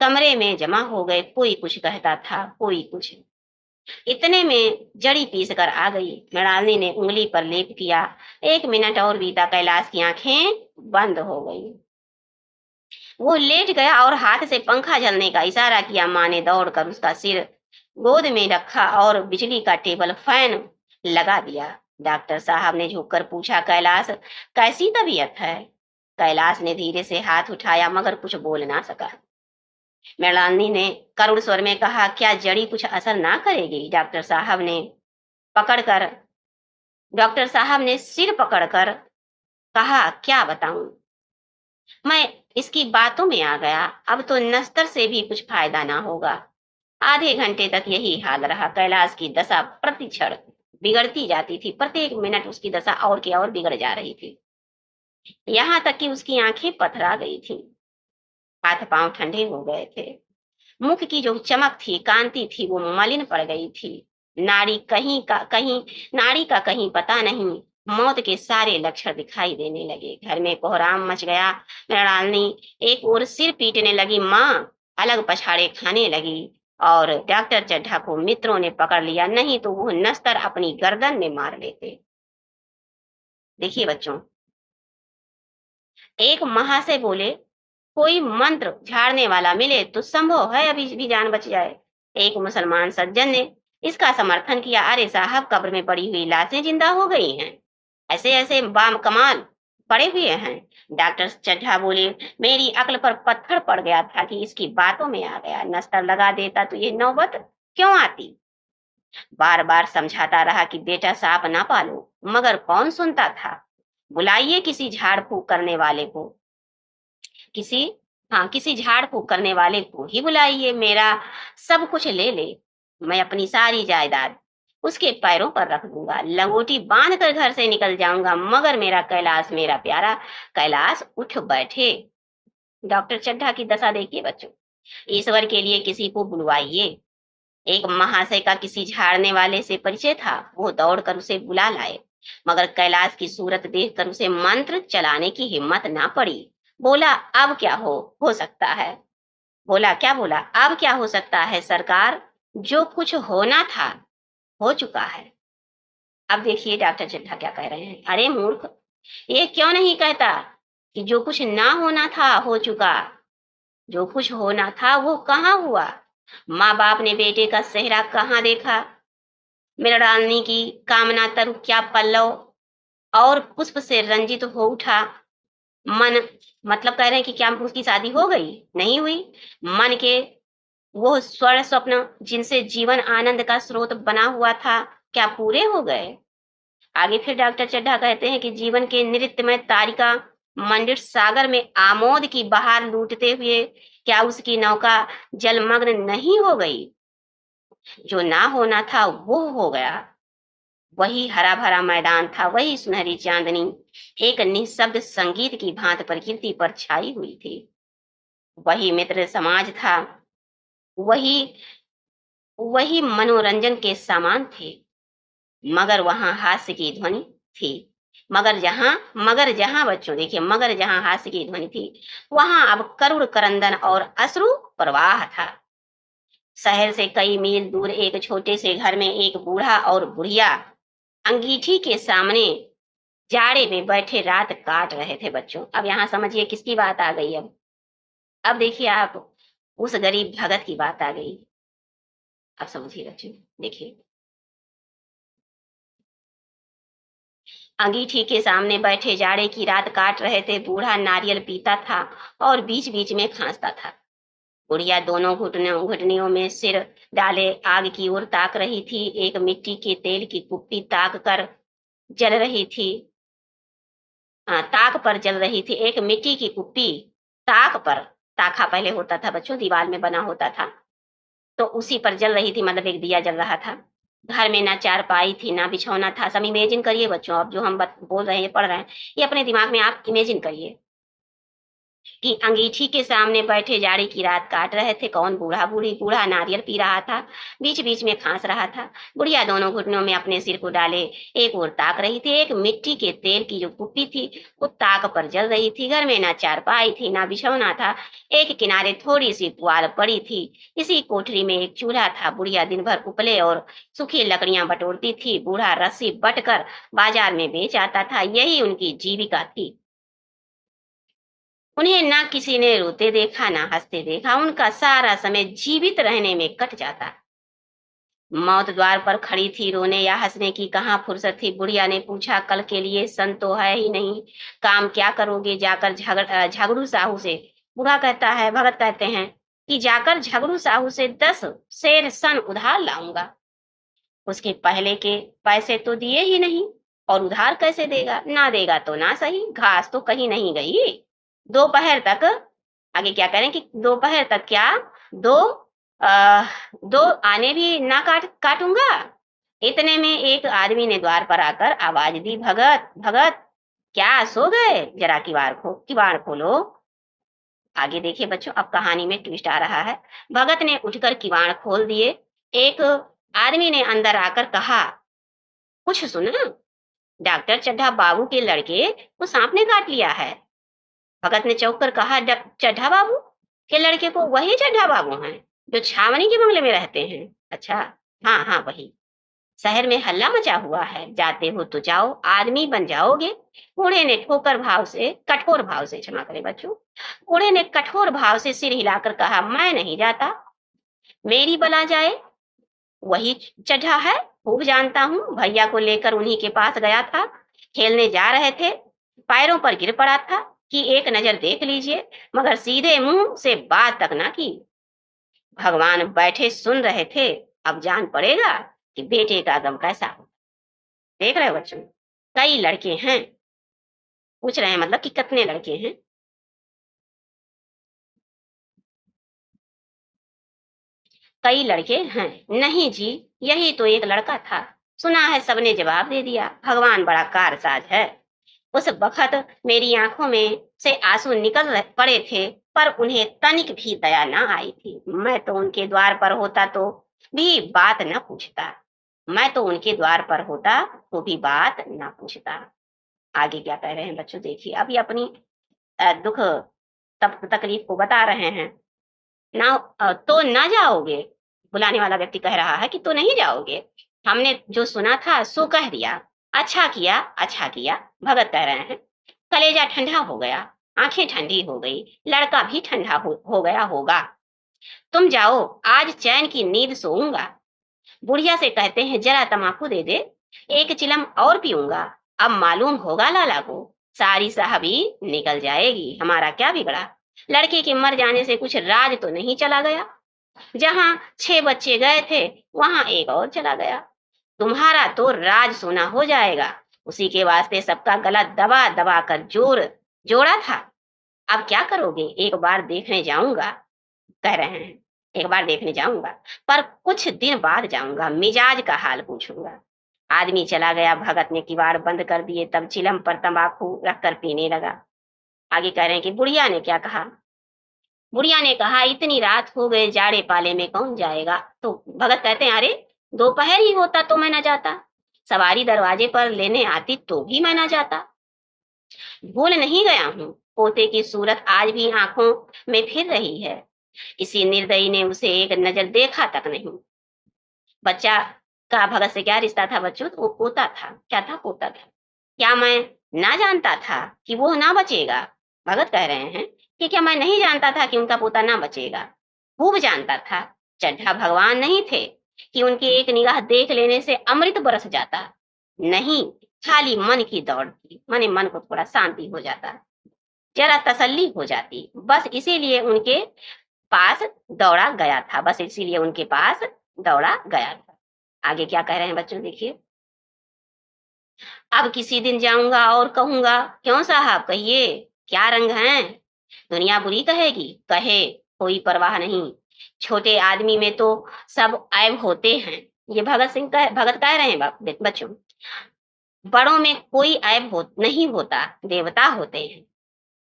कमरे में जमा हो गए। कोई कुछ कहता था, कोई कुछ। इतने में जड़ी पीस कर आ गई। मृणालिनी ने उंगली पर लेप किया। 1 मिनट और बीता। कैलाश की आंखें बंद हो गई। वो लेट गया और हाथ से पंखा चलने का इशारा किया। माँ ने दौड़कर उसका सिर गोद में रखा और बिजली का टेबल फैन लगा दिया। डॉक्टर साहब ने झुककर पूछा, कैलाश कैसी तबीयत है। कैलाश ने धीरे से हाथ उठाया मगर कुछ बोल ना सका। मृणालिनी ने करुण स्वर में कहा, क्या जड़ी कुछ असर ना करेगी। पकड़कर डॉक्टर साहब ने सिर पकड़कर कहा, क्या बताऊं, मैं इसकी बातों में आ गया। अब तो नस्तर से भी कुछ फायदा ना होगा। आधे घंटे तक यही हाल रहा। कैलाश की दशा प्रति क्षण बिगड़ती जाती थी। प्रत्येक मिनट उसकी दशा और की और बिगड़ जा रही थी, यहाँ तक कि उसकी आंखें पथरा गई थी। हाथ पांव ठंडे हो गए थे। मुख की जो चमक थी, कांति थी, वो मलिन पड़ गई थी। नाड़ी कहीं का कहीं नाड़ी का कहीं पता नहीं, मौत के सारे लक्षण दिखाई देने लगे। घर में कोहराम मच गया। मृणालिनी एक ओर सिर पीटने लगी, माँ अलग पछाड़े खाने लगी और डॉक्टर चड्ढा को मित्रों ने पकड़ लिया, नहीं तो वो नस्तर अपनी गर्दन में मार लेते। देखिए बच्चों, एक महाशय बोले, कोई मंत्र झाड़ने वाला मिले तो संभव है अभी भी जान बच जाए। एक मुसलमान सज्जन ने इसका समर्थन किया, अरे साहब, कब्र में पड़ी हुई लाशें जिंदा हो गई हैं, ऐसे ऐसे बाम कमाल पड़े हुए हैं। डॉक्टर चड्ढा बोले, मेरी अक्ल पर पत्थर पड़ गया था कि इसकी बातों में आ गया, नस्तर लगा देता तो ये नौबत क्यों आती। बार बार समझाता रहा कि बेटा सांप ना पालो, मगर कौन सुनता था। बुलाइए किसी झाड़ फूक करने वाले को, किसी हाँ, किसी झाड़ फूक करने वाले को ही बुलाइए, मेरा सब कुछ ले ले, मैं अपनी सारी जायदाद उसके पैरों पर रख दूंगा, लंगोटी बांध कर घर से निकल जाऊंगा, मगर मेरा कैलाश, मेरा प्यारा कैलाश उठ बैठे। डॉक्टर चड्ढा की दशा देखिए बच्चों। ईश्वर के लिए किसी को बुलवाइए। एक महाशय का किसी झाड़ने वाले से परिचय था, वो दौड़कर उसे बुला लाए, मगर कैलाश की सूरत देखकर उसे मंत्र चलाने की हिम्मत ना पड़ी। बोला, अब क्या हो सकता है। बोला, क्या बोला, अब क्या हो सकता है सरकार, जो कुछ होना था हो चुका है। अब देखिए डॉक्टर चड्ढा क्या कह रहे हैं, अरे मूर्ख, ये क्यों नहीं कहता कि जो कुछ ना होना था हो चुका। जो कुछ होना था वो कहाँ हुआ। माँ बाप ने बेटे का सेहरा कहाँ देखा। मृणालिनी की कामना तरु क्या पल्लव और पुष्प से रंजित हो उठा। मन मतलब कह रहे हैं कि क्या उसकी शादी हो गई, नहीं हुई। मन के वो स्वर्ण स्वप्न जिनसे जीवन आनंद का स्रोत बना हुआ था, क्या पूरे हो गए। आगे फिर डॉक्टर चड्ढा कहते हैं कि जीवन के नृत्यमय तारिका मंडित सागर में आमोद की बहार लूटते हुए क्या उसकी नौका जलमग्न नहीं हो गई। जो ना होना था वो हो गया। वही हरा भरा मैदान था, वही सुनहरी चांदनी एक निःशब्द संगीत की भांति प्रकृति पर छाई हुई थी। वही मित्र समाज था, वही वही मनोरंजन के सामान थे, मगर वहां हास्य की ध्वनि थी। मगर जहां बच्चों देखिए, मगर जहां हास्य की ध्वनि थी, वहां अब करुण करंदन और अश्रु प्रवाह था। शहर से कई मील दूर एक छोटे से घर में एक बूढ़ा और बुढ़िया अंगीठी के सामने जाड़े में बैठे रात काट रहे थे बच्चों। अब यहाँ समझिए किसकी बात आ गई। अब देखिए आप, उस गरीब भगत की बात आ गई। अब समझिए बच्चों, देखिए, अंगीठी के सामने बैठे जाड़े की रात काट रहे थे। बूढ़ा नारियल पीता था और बीच बीच में खांसता था। बुढ़िया दोनों घुटनियों में सिर डाले आग की ओर ताक रही थी। एक मिट्टी के तेल की कुप्पी ताक कर जल रही थी। ताक पर जल रही थी। एक मिट्टी की कुप्पी ताक पर, ताखा पहले होता था बच्चों, दीवार में बना होता था, तो उसी पर जल रही थी, मतलब एक दिया जल रहा था। घर में ना चारपाई थी ना बिछौना था। सब इमेजिन करिए बच्चों, अब जो हम बोल रहे हैं, पढ़ रहे हैं, ये अपने दिमाग में आप इमेजिन करिए कि अंगीठी के सामने बैठे जाड़ी की रात काट रहे थे कौन, बूढ़ा बूढ़ी। बूढ़ा नारियल पी रहा था, बीच बीच में खांस रहा था। बुढ़िया दोनों घुटनों में अपने सिर को डाले एक ओर ताक रही थी। एक मिट्टी के तेल की जो कुप्पी थी वो ताक पर जल रही थी। घर में ना चारपाई थी ना बिछौना था। एक किनारे थोड़ी सी पुआल पड़ी थी। इसी कोठरी में एक चूल्हा था। बुढ़िया दिन भर उपले और सूखी लकड़ियां बटोरती थी। बूढ़ा रस्सी बट कर बाजार में बेच आता था। यही उनकी जीविका थी। उन्हें ना किसी ने रोते देखा ना हंसते देखा। उनका सारा समय जीवित रहने में कट जाता। मौत द्वार पर खड़ी थी, रोने या हंसने की कहाँ फुर्सत थी। बुढ़िया ने पूछा, कल के लिए सन तो है ही नहीं, काम क्या करोगे जाकर झगड़ू साहू से। बूढ़ा कहता है, भगत कहते हैं कि जाकर झगड़ू साहू से 10 शेर सन उधार लाऊंगा। उसके पहले के पैसे तो दिए ही नहीं, और उधार कैसे देगा। ना देगा तो ना सही, घास तो कहीं नहीं गई। दोपहर तक, आगे क्या करें कि दोपहर तक क्या, दो दो आने भी ना काटूंगा। इतने में एक आदमी ने द्वार पर आकर आवाज दी, भगत भगत, क्या सो गए, जरा किवाड़ खोलो। आगे देखिए बच्चों, अब कहानी में ट्विस्ट आ रहा है। भगत ने उठकर किवाड़ खोल दिए। एक आदमी ने अंदर आकर कहा, कुछ सुना? डॉक्टर चड्ढा बाबू के लड़के को सांप ने काट लिया है। भगत ने चौंक कर कहा, चड्ढा बाबू के लड़के को? वही चड्ढा बाबू हैं जो छावनी के बंगले में रहते हैं। अच्छा, हाँ हाँ वही। शहर में हल्ला मचा हुआ है, जाते हो तो जाओ, आदमी बन जाओगे। बूढ़े ने कठोर भाव से, क्षमा करें बच्चों, बूढ़े ने कठोर भाव से सिर हिलाकर कहा, मैं नहीं जाता, मेरी बला जाए। वही चड्ढा है, खूब जानता हूँ। भैया को लेकर उन्हीं के पास गया था, खेलने जा रहे थे, पैरों पर गिर पड़ा था कि एक नजर देख लीजिए, मगर सीधे मुंह से बात तक ना की। भगवान बैठे सुन रहे थे, अब जान पड़ेगा कि बेटे का गम कैसा हो। देख रहे हो बच्चों, कई लड़के हैं, पूछ रहे हैं मतलब कि कितने लड़के हैं। कई लड़के हैं? नहीं जी, यही तो एक लड़का था। सुना है सबने जवाब दे दिया। भगवान बड़ा कारसाज है। उस बखत मेरी आंखों में से आंसू पड़े थे, पर उन्हें तनिक भी दया न आई थी। मैं तो उनके द्वार पर होता तो भी बात न पूछता। मैं तो उनके द्वार पर होता तो भी बात न पूछता। आगे क्या कह रहे हैं बच्चों, देखिए। अभी अपनी दुख तकलीफ को बता रहे हैं। ना तो ना जाओगे, बुलाने वाला व्यक्ति कह रहा है कि तो नहीं जाओगे, हमने जो सुना था सो कह दिया। अच्छा किया, अच्छा किया, भगत कह रहे हैं। कलेजा ठंडा हो गया, आंखें ठंडी हो गई, लड़का भी ठंडा हो गया होगा। तुम जाओ, आज चैन की नींद सोऊंगा। बुढ़िया से कहते हैं, जरा तमाकू दे दे, एक चिलम और पीऊंगा। अब मालूम होगा लाला को, सारी साहबी निकल जाएगी, हमारा क्या बिगड़ा। लड़के के मर जाने से कुछ राज तो नहीं चला गया। जहां 6 बच्चे गए थे, वहां एक और चला गया। तुम्हारा तो राज सोना हो जाएगा। उसी के वास्ते सबका गला दबा दबा कर जोड़ा था। अब क्या करोगे? एक बार देखने जाऊंगा, कह रहे हैं। एक बार देखने जाऊंगा, पर कुछ दिन बाद जाऊंगा, मिजाज का हाल पूछूंगा। आदमी चला गया। भगत ने किवाड़ बंद कर दिए, तब चिलम पर तंबाकू रखकर पीने लगा। आगे कह रहे हैं कि बुढ़िया ने क्या कहा। बुढ़िया ने कहा, इतनी रात हो गए, जाड़े पाले में कौन जाएगा। तो भगत कहते हैं, अरे दोपहर ही होता तो मैं न जाता, सवारी दरवाजे पर लेने आती तो भी मैं न जाता। भूल नहीं गया हूँ, पोते की सूरत आज भी आंखों में फिर रही है। किसी निर्दयी ने उसे एक नजर देखा तक नहीं। बच्चा का भगत से क्या रिश्ता था बच्चों? तो वो पोता था। क्या था? पोता था। क्या मैं ना जानता था कि वो ना बचेगा? भगत कह रहे हैं कि क्या मैं नहीं जानता था कि उनका पोता ना बचेगा? खूब जानता था। चड्ढा भगवान नहीं थे कि उनकी एक निगाह देख लेने से अमृत बरस जाता। नहीं, खाली मन की दौड़ थी। मने मन को थोड़ा शांति हो जाता, जरा तसल्ली हो जाती, बस इसीलिए उनके पास दौड़ा गया था। बस इसीलिए उनके पास दौड़ा गया था। आगे क्या कह रहे हैं बच्चों, देखिए। अब किसी दिन जाऊंगा और कहूंगा, क्यों साहब कहिए, क्या रंग हैं? दुनिया बुरी कहेगी, कहे, कोई परवाह नहीं। छोटे आदमी में तो सब ऐब होते हैं। ये भगत कह रहे हैं बच्चों। बड़ों में कोई नहीं होता, देवता होते हैं।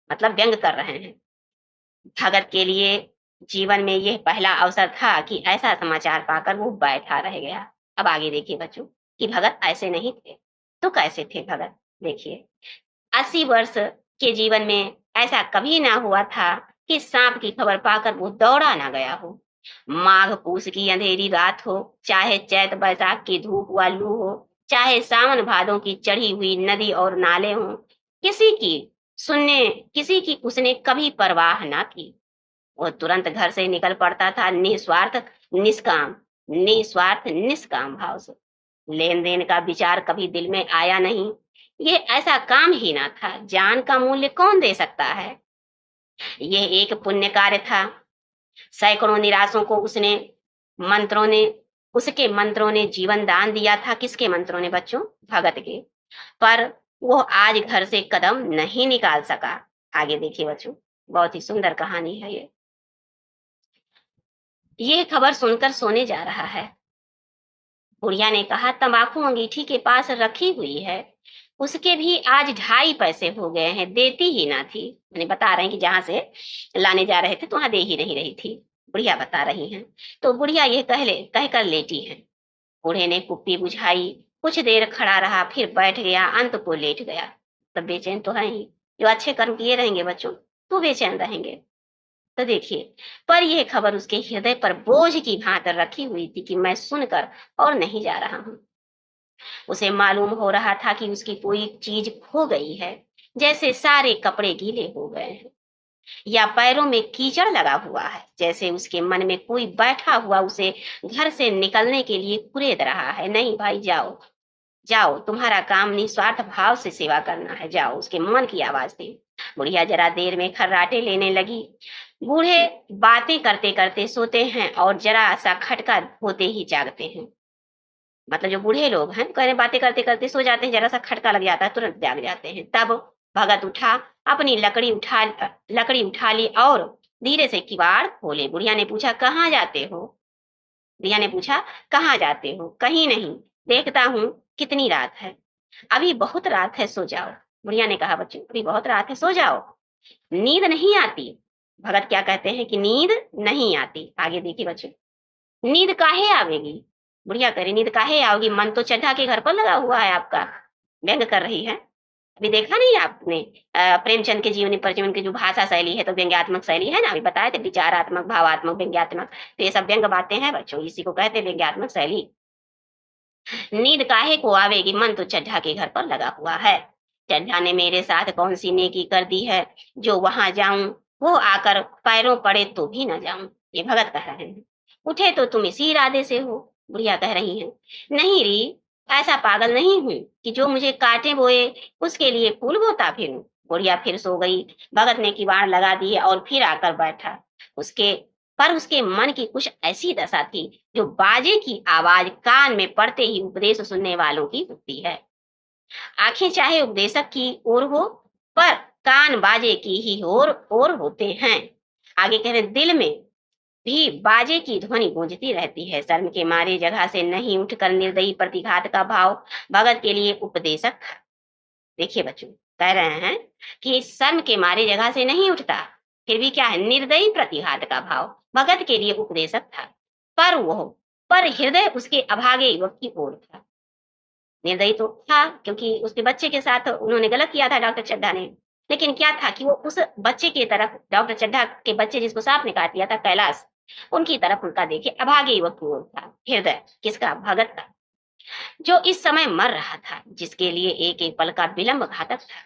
मतलब व्यंग कर रहे हैं। भगत के लिए जीवन में यह पहला अवसर था कि ऐसा समाचार पाकर वो बैठा रह गया। अब आगे देखिए बच्चों कि भगत ऐसे नहीं थे तो कैसे थे भगत। देखिए, 80 वर्ष के जीवन में ऐसा कभी ना हुआ था कि सांप की खबर पाकर वो दौड़ा ना गया हो। माघ पूस की अंधेरी रात हो, चाहे चैत बैसाख की धूप व लू हो, चाहे सावन भादों की चढ़ी हुई नदी और नाले हो, किसी की किसी की उसने कभी परवाह ना की। वो तुरंत घर से निकल पड़ता था, निस्वार्थ निष्काम भाव से। लेन देन का विचार कभी दिल में आया नहीं। ये ऐसा काम ही ना था। जान का मूल्य कौन दे सकता है? ये एक पुण्य कार्य था। सैकड़ों निराशों को उसके मंत्रों ने जीवन दान दिया था। किसके मंत्रों ने बच्चों? भगत के। पर वो आज घर से कदम नहीं निकाल सका। आगे देखिए बच्चों, बहुत ही सुंदर कहानी है ये। ये खबर सुनकर सोने जा रहा है। बुढ़िया ने कहा, तंबाकू अंगीठी के पास रखी हुई है, उसके भी आज 2.5 पैसे हो गए हैं, देती ही ना थी। मैंने बता रहे हैं कि जहां से लाने जा रहे थे तो वहां दे ही नहीं रही थी। बुढ़िया बता रही हैं। तो बुढ़िया ये कहकर लेटी है। बूढ़े ने कुप्पी बुझाई, कुछ देर खड़ा रहा, फिर बैठ गया, अंत को लेट गया। तब बेचैन तो है ही, जो अच्छे कर्म किए रहेंगे बच्चों, तो बेचैन रहेंगे। तो देखिए, पर यह खबर उसके हृदय पर बोझ की भांति रखी हुई थी कि मैं सुनकर और नहीं जा रहा हूँ। उसे मालूम हो रहा था कि उसकी कोई चीज खो गई है, जैसे सारे कपड़े गीले हो गए हैं या पैरों में कीचड़ लगा हुआ है, जैसे उसके मन में कोई बैठा हुआ उसे घर से निकलने के लिए कुरेद रहा है। नहीं भाई, जाओ जाओ, तुम्हारा काम निस्वार्थ भाव से सेवा करना है, जाओ, उसके मन की आवाज थी। बुढ़िया जरा देर में खर्राटे लेने लगी। बूढ़े बातें करते करते सोते हैं और जरा सा खटका होते ही जागते हैं। मतलब जो बूढ़े लोग हैं, कह रहे बातें करते करते सो जाते हैं, जरा सा खटका लग जाता है तुरंत जाग जाते हैं। तब भगत उठा, अपनी लकड़ी उठा ली और धीरे से किवाड़ खोले। बुढ़िया ने पूछा, कहाँ जाते हो? बुढ़िया ने पूछा, कहाँ जाते हो? कहीं नहीं, देखता हूँ कितनी रात है। अभी बहुत रात है, सो जाओ। बुढ़िया ने कहा, बच्चों अभी बहुत रात है, सो जाओ, नींद नहीं आती। भगत क्या कहते हैं कि नींद नहीं आती। आगे देखिए बच्चों, नींद काहे आवेगी? बुढ़िया कह रही, नींद काहे आओगी, मन तो चड्ढा के घर पर लगा हुआ है आपका। व्यंग कर रही है। अभी देखा नहीं आपने प्रेमचंद के जीवनी परजीवन की जो भाषा शैली है, तो व्यंग्यात्मक शैली है ना। अभी बताए थे, विचारात्मक, भावात्मक, व्यंग्यात्मक, तो ये सब व्यंग बातें हैं बच्चों, इसी को कहते हैं व्यंग्यात्मक शैली। नींद काहे को आवेगी, मन तो चड्ढा के घर पर लगा हुआ है। चड्ढा ने मेरे साथ कौन सी नेकी कर दी है, जो वहां जाऊं, वो आकर पैरों पड़े तो भी न जाऊं। ये भगत कह रहे हैं। उठे तो तुम इसी इरादे से हो। बुढ़िया कह रही हैं, नहीं री, ऐसा पागल नहीं हूं कि जो मुझे काटे बोए उसके लिए फूल बोता फिरूं। बुढ़िया फिर सो गई। भगत ने किवाड़ लगा दी और फिर आकर बैठा। उसके उसके मन की कुछ ऐसी दशा थी जो बाजे की आवाज कान में पड़ते ही उपदेश सुनने वालों की होती है। आंखें चाहे उपदेशक की ओर हो, पर कान बाजे की ही ओर होते हैं। आगे कह रहे, दिल में भी बाजे की ध्वनि गूंजती रहती है। शर्म के मारे जगह से नहीं उठकर निर्दयी प्रतिघात का भाव भगत के लिए उपदेशक था। देखिए बच्चों, कह रहे हैं कि शर्म के मारे जगह से नहीं उठता, फिर भी क्या है, निर्दयी प्रतिघात का भाव भगत के लिए उपदेशक था। पर हृदय उसके अभागे युवक की ओर था। निर्दयी तो था, क्योंकि उसके बच्चे के साथ उन्होंने गलत किया था डॉक्टर चड्ढा ने। लेकिन क्या था कि वो उस बच्चे की तरफ, डॉक्टर चड्ढा के बच्चे जिसको सांप ने काट दिया था, कैलाश, उनकी तरफ उनका देखिए अभागे युवक की ओर था। हृदय किसका? भगत का, जो इस समय मर रहा था, जिसके लिए एक एक पल का विलंब घातक था।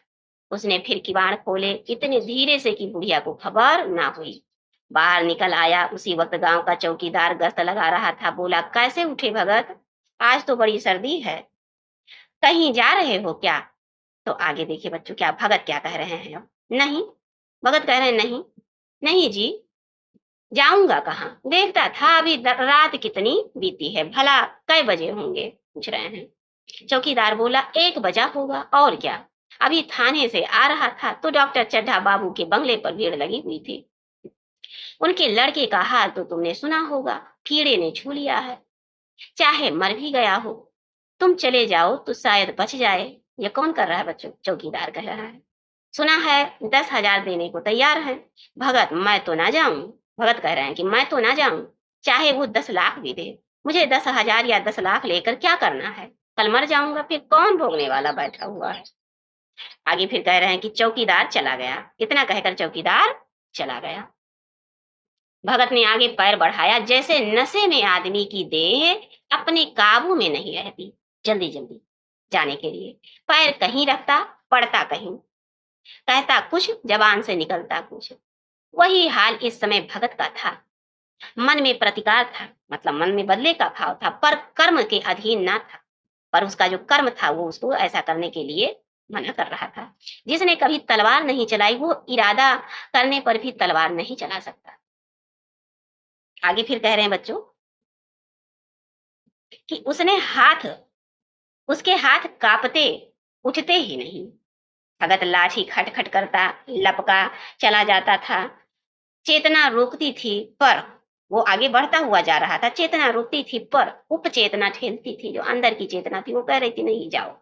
उसने फिर किवाड़ खोले, इतने धीरे से कि बुढ़िया को खबर ना हुई। बाहर निकल आया। उसी वक्त गांव का चौकीदार गश्त लगा रहा था। बोला, कैसे उठे भगत? आज तो बड़ी सर्दी है, कहीं जा रहे हो क्या? तो आगे देखिए बच्चों, क्या भगत क्या कह रहे हैं अब? नहीं, भगत कह रहे हैं, नहीं नहीं जी, जाऊंगा कहाँ? देखता था अभी रात कितनी बीती है, भला कई बजे होंगे, पूछ रहे हैं। चौकीदार बोला, 1 बजा होगा, और क्या। अभी थाने से आ रहा था तो डॉक्टर चड्ढा बाबू के बंगले पर भीड़ लगी हुई थी। उनके लड़के का हाल तो तुमने सुना होगा, कीड़े ने छू लिया है, चाहे मर भी गया हो। तुम चले जाओ तो शायद बच जाए। ये कौन कर रहा है बच्चों? चौकीदार कह रहा है। सुना है 10,000 देने को तैयार है। भगत, मैं तो ना जाऊं। भगत कह रहे हैं कि मैं तो ना जाऊं, चाहे वो 10 लाख भी दे। मुझे 10,000 या 10 लाख लेकर क्या करना है? कल मर जाऊंगा, फिर कौन भोगने वाला बैठा हुआ है? आगे फिर कह रहे हैं कि चौकीदार चला गया। इतना कहकर चौकीदार चला गया। भगत ने आगे पैर बढ़ाया, जैसे नशे में आदमी की देह अपने काबू में नहीं रहती, जल्दी जल्दी जाने के लिए पैर कहीं रखता, पड़ता कहीं, कहता कुछ, जबान से निकलता कुछ। वही हाल इस समय भगत का था। मन में प्रतिकार था, मतलब मन में बदले का भाव था, पर कर्म के अधीन ना था। पर उसका जो कर्म था वो उसको ऐसा करने के लिए मना कर रहा था। जिसने कभी तलवार नहीं चलाई, वो इरादा करने पर भी तलवार नहीं चला सकता। आगे फिर कह रहे हैं बच्चों कि उसके हाथ कांपते, उठते ही नहीं। भगत लाठी खटखट करता, लपका चला जाता था। चेतना रोकती थी, पर वो आगे बढ़ता हुआ जा रहा था। चेतना रोकती थी, पर उपचेतना ठेलती थी, जो अंदर की चेतना थी वो कह रही थी, नहीं जाओ।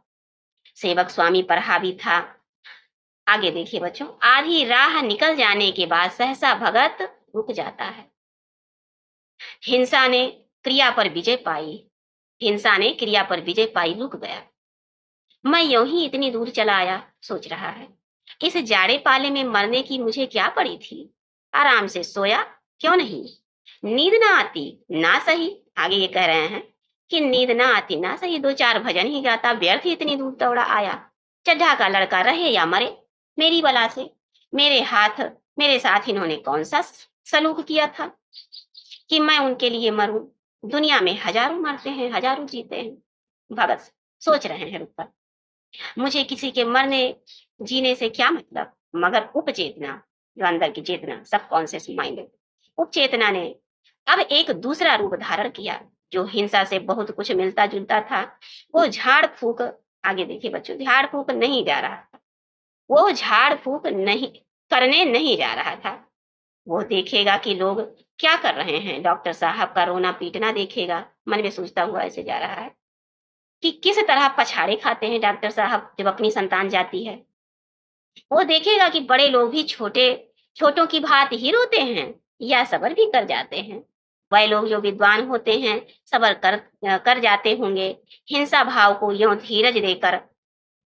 सेवक स्वामी पर हावी था। आगे देखिए बच्चों, आधी राह निकल जाने के बाद सहसा भगत रुक जाता है। हिंसा ने क्रिया पर विजय पाई। हिंसा ने क्रिया पर विजय पाई रुक गया। मैं यूं ही इतनी दूर चला आया, सोच रहा है। इस जाड़े पाले में मरने की मुझे क्या पड़ी थी। आराम से सोया क्यों नहीं। नींद ना आती ना सही। आगे ये कह रहे हैं कि नींद ना आती ना सही, दो चार भजन ही गाता, व्यर्थ ही इतनी दूर दौड़ा आया। चड्ढा का लड़का रहे या मरे, मेरी बला से। मेरे हाथ मेरे साथ इन्होंने कौन सा सलूक किया था कि मैं उनके लिए मरूं। दुनिया में हजारों मरते हैं, हजारों जीते हैं। भगत सोच रहे हैं रुककर, मुझे किसी के मरने जीने से क्या मतलब। मगर उपचेतना, जो अंदर की चेतना, सबकॉन्शियस माइंड, उपचेतना ने अब एक दूसरा रूप धारण किया। जो हिंसा से बहुत कुछ मिलता जुलता था, वो झाड़ फूक, आगे देखिए बच्चों, झाड़ फूक नहीं जा रहा था। वो झाड़ फूक नहीं करने नहीं जा रहा था। वो देखेगा कि लोग क्या कर रहे हैं। डॉक्टर साहब का रोना पीटना देखेगा। मन में सोचता हुआ ऐसे जा रहा है कि किस तरह पछाड़े खाते हैं डॉक्टर साहब जब अपनी संतान जाती है। वो देखेगा कि बड़े लोग भी छोटों की भांति ही रोते हैं या सबर भी कर जाते हैं। वह लोग जो विद्वान होते हैं सबर कर जाते होंगे। हिंसा भाव को यूं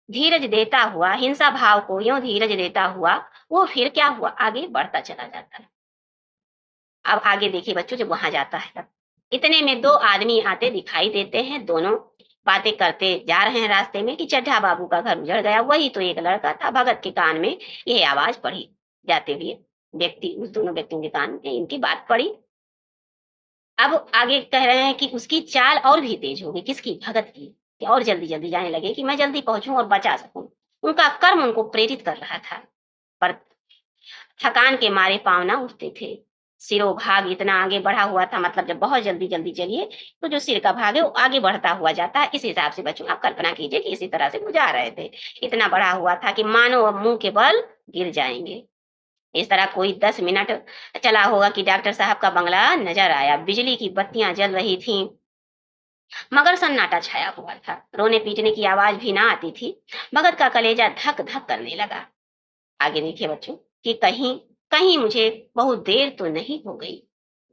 धीरज देता हुआ, हिंसा भाव को यूं धीरज देता हुआ, वो फिर क्या हुआ, आगे बढ़ता चला जाता है। अब आगे देखिए बच्चों, जब वहां जाता है तब इतने में दो आदमी आते दिखाई देते हैं। दोनों बातें करते जा रहे हैं रास्ते में कि चड्ढा बाबू का घर उजड़ गया। वही तो एक लड़का था। भगत के कान में यह आवाज पड़ी जाते हुए, व्यक्ति, उस दोनों व्यक्तियों के कान में इनकी बात पड़ी। अब आगे कह रहे हैं कि उसकी चाल और भी तेज हो गई, किसकी, भगत की, कि और जल्दी जल्दी जाने लगे कि मैं जल्दी पहुंचूं और बचा सकूं। उनका कर्म उनको प्रेरित कर रहा था, पर थकान के मारे पांव ना उठते थे। सिरों भाग इतना आगे बढ़ा हुआ था, मतलब जब बहुत जल्दी जल्दी चलिए तो जो सिर का भाग है वो आगे बढ़ता हुआ जाता है। इस हिसाब से बच्चों आप कल्पना कीजिए कि इसी तरह से वो जा रहे थे। इतना बढ़ा हुआ था कि मानो अब मुंह के बल गिर जाएंगे। इस तरह कोई 10 मिनट चला होगा कि डॉक्टर साहब का बंगला नजर आया। बिजली की बत्तियां जल रही थीं, मगर सन्नाटा छाया हुआ था। रोने पीटने की आवाज भी ना आती थी। भगत का कलेजा धक धक करने लगा। आगे देखिए बच्चों कि कहीं कहीं मुझे बहुत देर तो नहीं हो गई।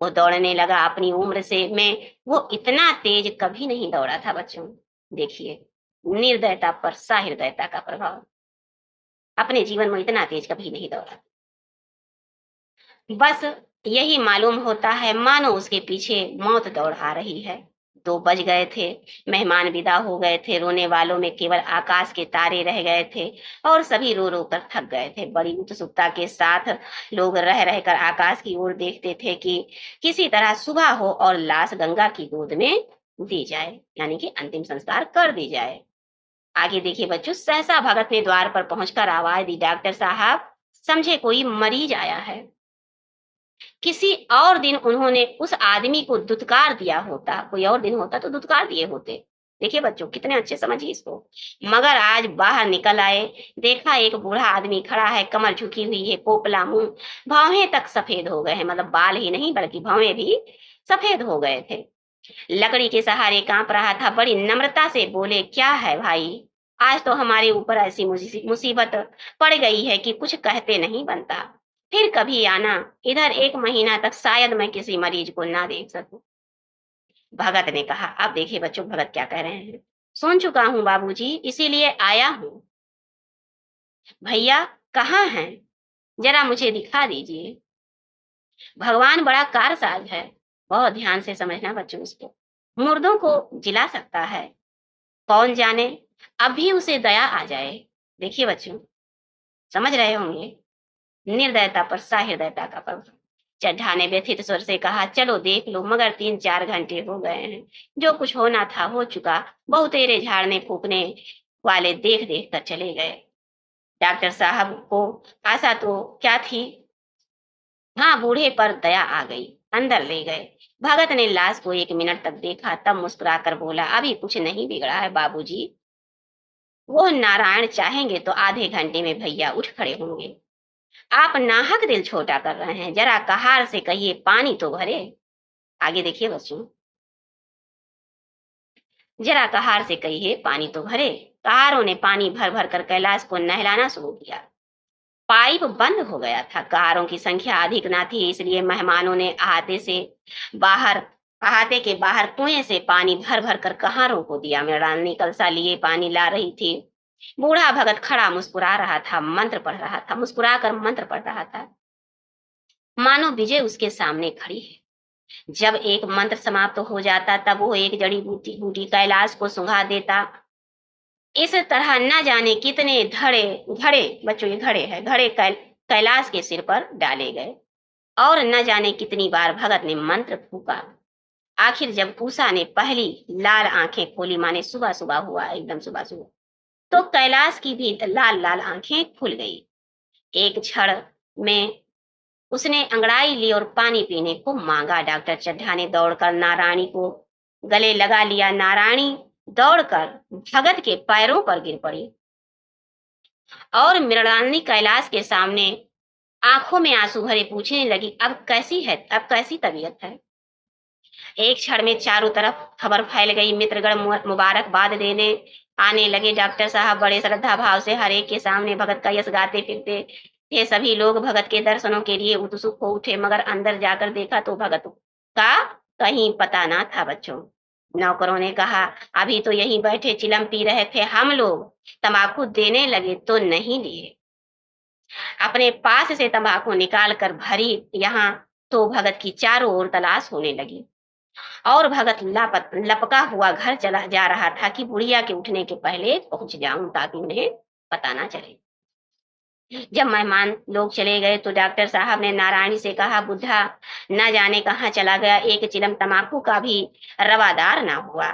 वो दौड़ने लगा अपनी उम्र से। मैं वो इतना तेज कभी नहीं दौड़ा था बच्चों। देखिए, निर्दयता पर सहृदयता का प्रभाव। अपने जीवन में इतना तेज कभी नहीं दौड़ा। बस यही मालूम होता है मानो उसके पीछे मौत दौड़ आ रही है। 2 बज गए थे, मेहमान विदा हो गए थे। रोने वालों में केवल आकाश के तारे रह गए थे और सभी रो रो कर थक गए थे। बड़ी उत्सुकता के साथ लोग रह रहकर आकाश की ओर देखते थे कि किसी तरह सुबह हो और लाश गंगा की गोद में दी जाए, यानी कि अंतिम संस्कार कर दी जाए। आगे देखिए बच्चों, सहसा भगत ने द्वार पर पहुंचकर आवाज दी, डॉक्टर साहब, समझे कोई मरीज आया है। किसी और दिन उन्होंने उस आदमी को दुत्कार दिया होता, कोई और दिन होता तो दुत्कार दिए होते। देखिए बच्चों, कितने अच्छे समझिए इसको। मगर आज बाहर निकल आए, देखा एक बूढ़ा आदमी खड़ा है, कमर झुकी हुई है, पोपला मुंह, भौहें तक सफेद हो गए हैं, मतलब बाल ही नहीं बल्कि भौहें भी सफेद हो गए थे। लकड़ी के सहारे कांप रहा था। बड़ी नम्रता से बोले, क्या है भाई, आज तो हमारे ऊपर ऐसी मुसीबत पड़ गई है कि कुछ कहते नहीं बनता। फिर कभी आना इधर, 1 महीना तक शायद मैं किसी मरीज को ना देख सकूं। भगत ने कहा। अब देखिए बच्चों, भगत क्या कह रहे हैं, सुन चुका हूं बाबूजी, इसीलिए आया हूं। भैया कहाँ हैं, जरा मुझे दिखा दीजिए। भगवान बड़ा कारसाज है। बहुत ध्यान से समझना बच्चों इसको। मुर्दों को जिला सकता है, कौन जाने अब भी उसे दया आ जाए। देखिए बच्चों, समझ रहे होंगे, निर्दयता पर सहृदयता का प्रभाव। चड्ढा ने व्यथित स्वर से कहा, चलो देख लो, मगर 3-4 घंटे हो गए हैं। जो कुछ होना था हो चुका। बहुतेरे झाड़ने फूकने वाले देख देख कर चले गए। डॉक्टर साहब को आशा तो क्या थी, हाँ, बूढ़े पर दया आ गई। अंदर ले गए। भगत ने लाश को 1 मिनट तक देखा, तब मुस्कुराकर बोला, अभी कुछ नहीं बिगड़ा है बाबूजी। वो नारायण चाहेंगे तो आधे घंटे में भैया उठ खड़े होंगे। आप नाहक दिल छोटा कर रहे हैं, जरा कहार से कहिए पानी तो भरे। आगे देखिए बच्चों, जरा कहार से कहिए पानी तो भरे। कहारों ने पानी भर भर कर कैलाश को नहलाना शुरू किया। पाइप बंद हो गया था। कहारों की संख्या अधिक ना थी, इसलिए मेहमानों ने अहाते से बाहर अहाते के बाहर कुएं से पानी भर भर कर कहारों को दिया। मृणालिनी कलसा लिए पानी ला रही थी। बूढ़ा भगत खड़ा मुस्कुरा रहा था, मंत्र पढ़ रहा था, मुस्कुरा कर मंत्र पढ़ रहा था, मानो विजय उसके सामने खड़ी है। जब एक मंत्र समाप्त हो जाता तब वो एक जड़ी बूटी बूटी कैलाश को सुंघा देता। इस तरह न जाने कितने धड़े घड़े, बच्चों ये घड़े है, घड़े कैलाश के सिर पर डाले गए और न जाने कितनी बार भगत ने मंत्र फूका। आखिर जब पूसा ने पहली लाल आंखें खोली, माने सुबह सुबह हुआ, एकदम सुबह सुबह, तो कैलाश की भी लाल लाल आंखें खुल गई। एक क्षण में उसने अंगड़ाई ली और पानी पीने को मांगा। डॉक्टर चड्ढा ने दौड़कर नारायणी को गले लगा लिया। नारायणी दौड़कर भगत के पैरों पर गिर पड़ी और मृणालिनी कैलाश के सामने आंखों में आंसू भरे पूछने लगी, अब कैसी है, अब कैसी तबीयत है। एक क्षण में चारों तरफ खबर फैल गई। मित्रगण मुबारकबाद देने आने लगे। डॉक्टर साहब बड़े श्रद्धा भाव से हर एक के सामने भगत का यश गाते फिरते थे। सभी लोग भगत के दर्शनों के लिए उत्सुक हो उठे, मगर अंदर जाकर देखा तो भगत का कहीं पता ना था। बच्चों, नौकरों ने कहा, अभी तो यहीं बैठे चिलम पी रहे थे हम लोग, तंबाकू देने लगे तो नहीं लिए। अपने पास से तंबाकू निकाल कर भरी यहाँ, तो भगत की चारों ओर तलाश होने लगी और भगत लपका हुआ घर चला जा रहा था कि बुढ़िया के उठने के पहले पहुंच जाऊं ताकि उन्हें पता ना चले। जब मेहमान लोग चले गए तो डॉक्टर साहब ने नारायणी से कहा, बुढ़ा न जाने कहाँ चला गया, एक चिलम तंबाकू का भी रवादार ना हुआ।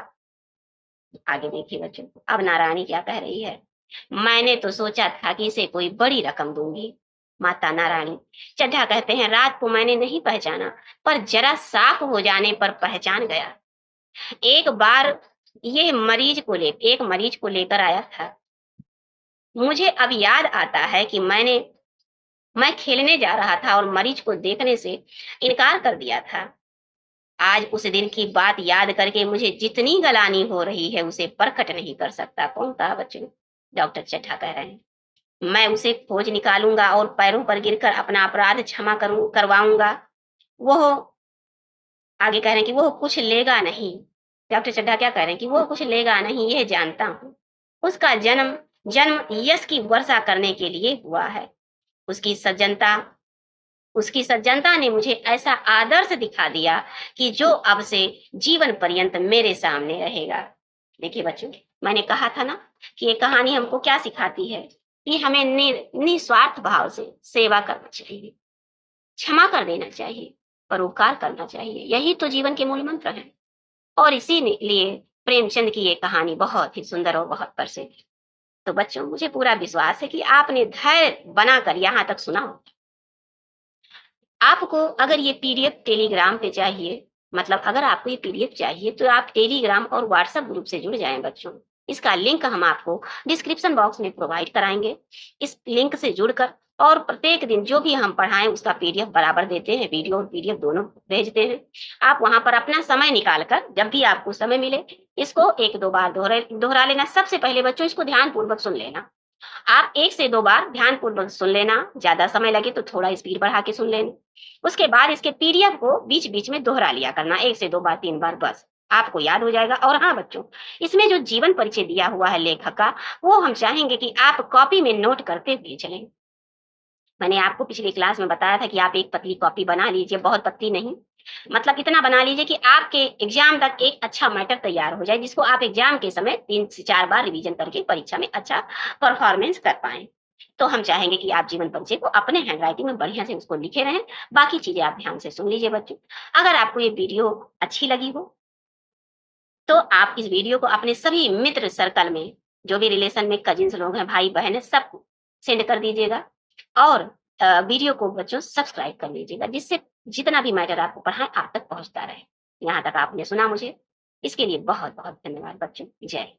आगे देखिए बच्चों, अब नारायणी क्या कह रही है। मैंने तो सोचा था कि इसे कोई बड़ी रकम दूंगी। माता नारायणी चड्ढा कहते हैं, रात को मैंने नहीं पहचाना, पर जरा साफ हो जाने पर पहचान गया। एक बार ये एक मरीज को लेकर आया था। मुझे अब याद आता है कि मैं खेलने जा रहा था और मरीज को देखने से इनकार कर दिया था। आज उस दिन की बात याद करके मुझे जितनी गलानी हो रही है उसे प्रकट नहीं कर सकता। कौन कहा बच्चों? डॉक्टर चड्ढा कह रहे हैं। मैं उसे खोज निकालूंगा और पैरों पर गिरकर अपना अपराध क्षमा करवाऊंगा। वो आगे कह रहे हैं कि वो कुछ लेगा नहीं। डॉक्टर चड्ढा क्या कह रहे हैं कि वो कुछ लेगा नहीं, यह जानता हूं। उसका जन्म जन्म यश की वर्षा करने के लिए हुआ है। उसकी सज्जनता उसकी सज्जनता ने मुझे ऐसा आदर्श दिखा दिया कि जो अब से जीवन पर्यंत मेरे सामने रहेगा। देखिए बच्चों, मैंने कहा था ना कि ये कहानी हमको क्या सिखाती है कि हमें निस्वार्थ भाव से सेवा करना चाहिए, क्षमा कर देना चाहिए, परोपकार करना चाहिए। यही तो जीवन के मूल मंत्र हैं और इसीलिए प्रेमचंद की ये कहानी बहुत ही सुंदर और बहुत प्रसिद्ध है। तो बच्चों, मुझे पूरा विश्वास है कि आपने धैर्य बनाकर यहाँ तक सुना हो। आपको अगर ये पीडीएफ टेलीग्राम पे चाहिए, मतलब अगर आपको ये पीडीएफ चाहिए तो आप टेलीग्राम और व्हाट्सएप ग्रुप से जुड़ जाएं बच्चों। इसका लिंक हम आपको डिस्क्रिप्शन बॉक्स में प्रोवाइड कराएंगे। इस लिंक से जुड़कर और प्रत्येक दिन जो भी हम पढ़ाएं उसका पीडीएफ बराबर देते हैं, वीडियो और पीडीएफ दोनों भेजते हैं। आप वहां पर अपना समय निकाल कर जब भी आपको समय मिले इसको एक दो बार दोहरा लेना। सबसे पहले बच्चों इसको ध्यान पूर्वक सुन लेना। आप एक से दो बार ध्यान पूर्वक सुन लेना, ज्यादा समय लगे तो थोड़ा स्पीड बढ़ा के सुन लेना। उसके बाद इसके पीडीएफ को बीच बीच में दोहरा लिया करना, एक से दो बार, तीन बार, बस आपको याद हो जाएगा। और हाँ बच्चों, इसमें जो जीवन परिचय दिया हुआ है लेखक का, वो हम चाहेंगे कि आप कॉपी में नोट करते हुए चलें। मैंने आपको पिछली क्लास में बताया था कि आप एक पतली कॉपी बना लीजिए, बहुत पतली नहीं, मतलब इतना बना लीजिए कि आपके एग्जाम तक एक अच्छा मैटर तैयार हो जाए, जिसको आप एग्जाम के समय 3 से 4 बार रिवीजन करके परीक्षा में अच्छा परफॉर्मेंस कर पाएं। तो हम चाहेंगे कि आप जीवन परिचय को अपने हैंडराइटिंग में बढ़िया से उसको लिखे रहें। बाकी चीजें आप ध्यान से सुन लीजिए बच्चों। अगर आपको ये वीडियो अच्छी लगी हो तो आप इस वीडियो को अपने सभी मित्र सर्कल में, जो भी रिलेशन में कजिन्स लोग हैं, भाई बहन है, सबको सेंड कर दीजिएगा। और वीडियो को बच्चों सब्सक्राइब कर लीजिएगा, जिससे जितना भी मैटर आपको पढ़ाएं आप तक पहुंचता रहे। यहाँ तक आपने सुना मुझे, इसके लिए बहुत बहुत धन्यवाद बच्चों। जय हिंद।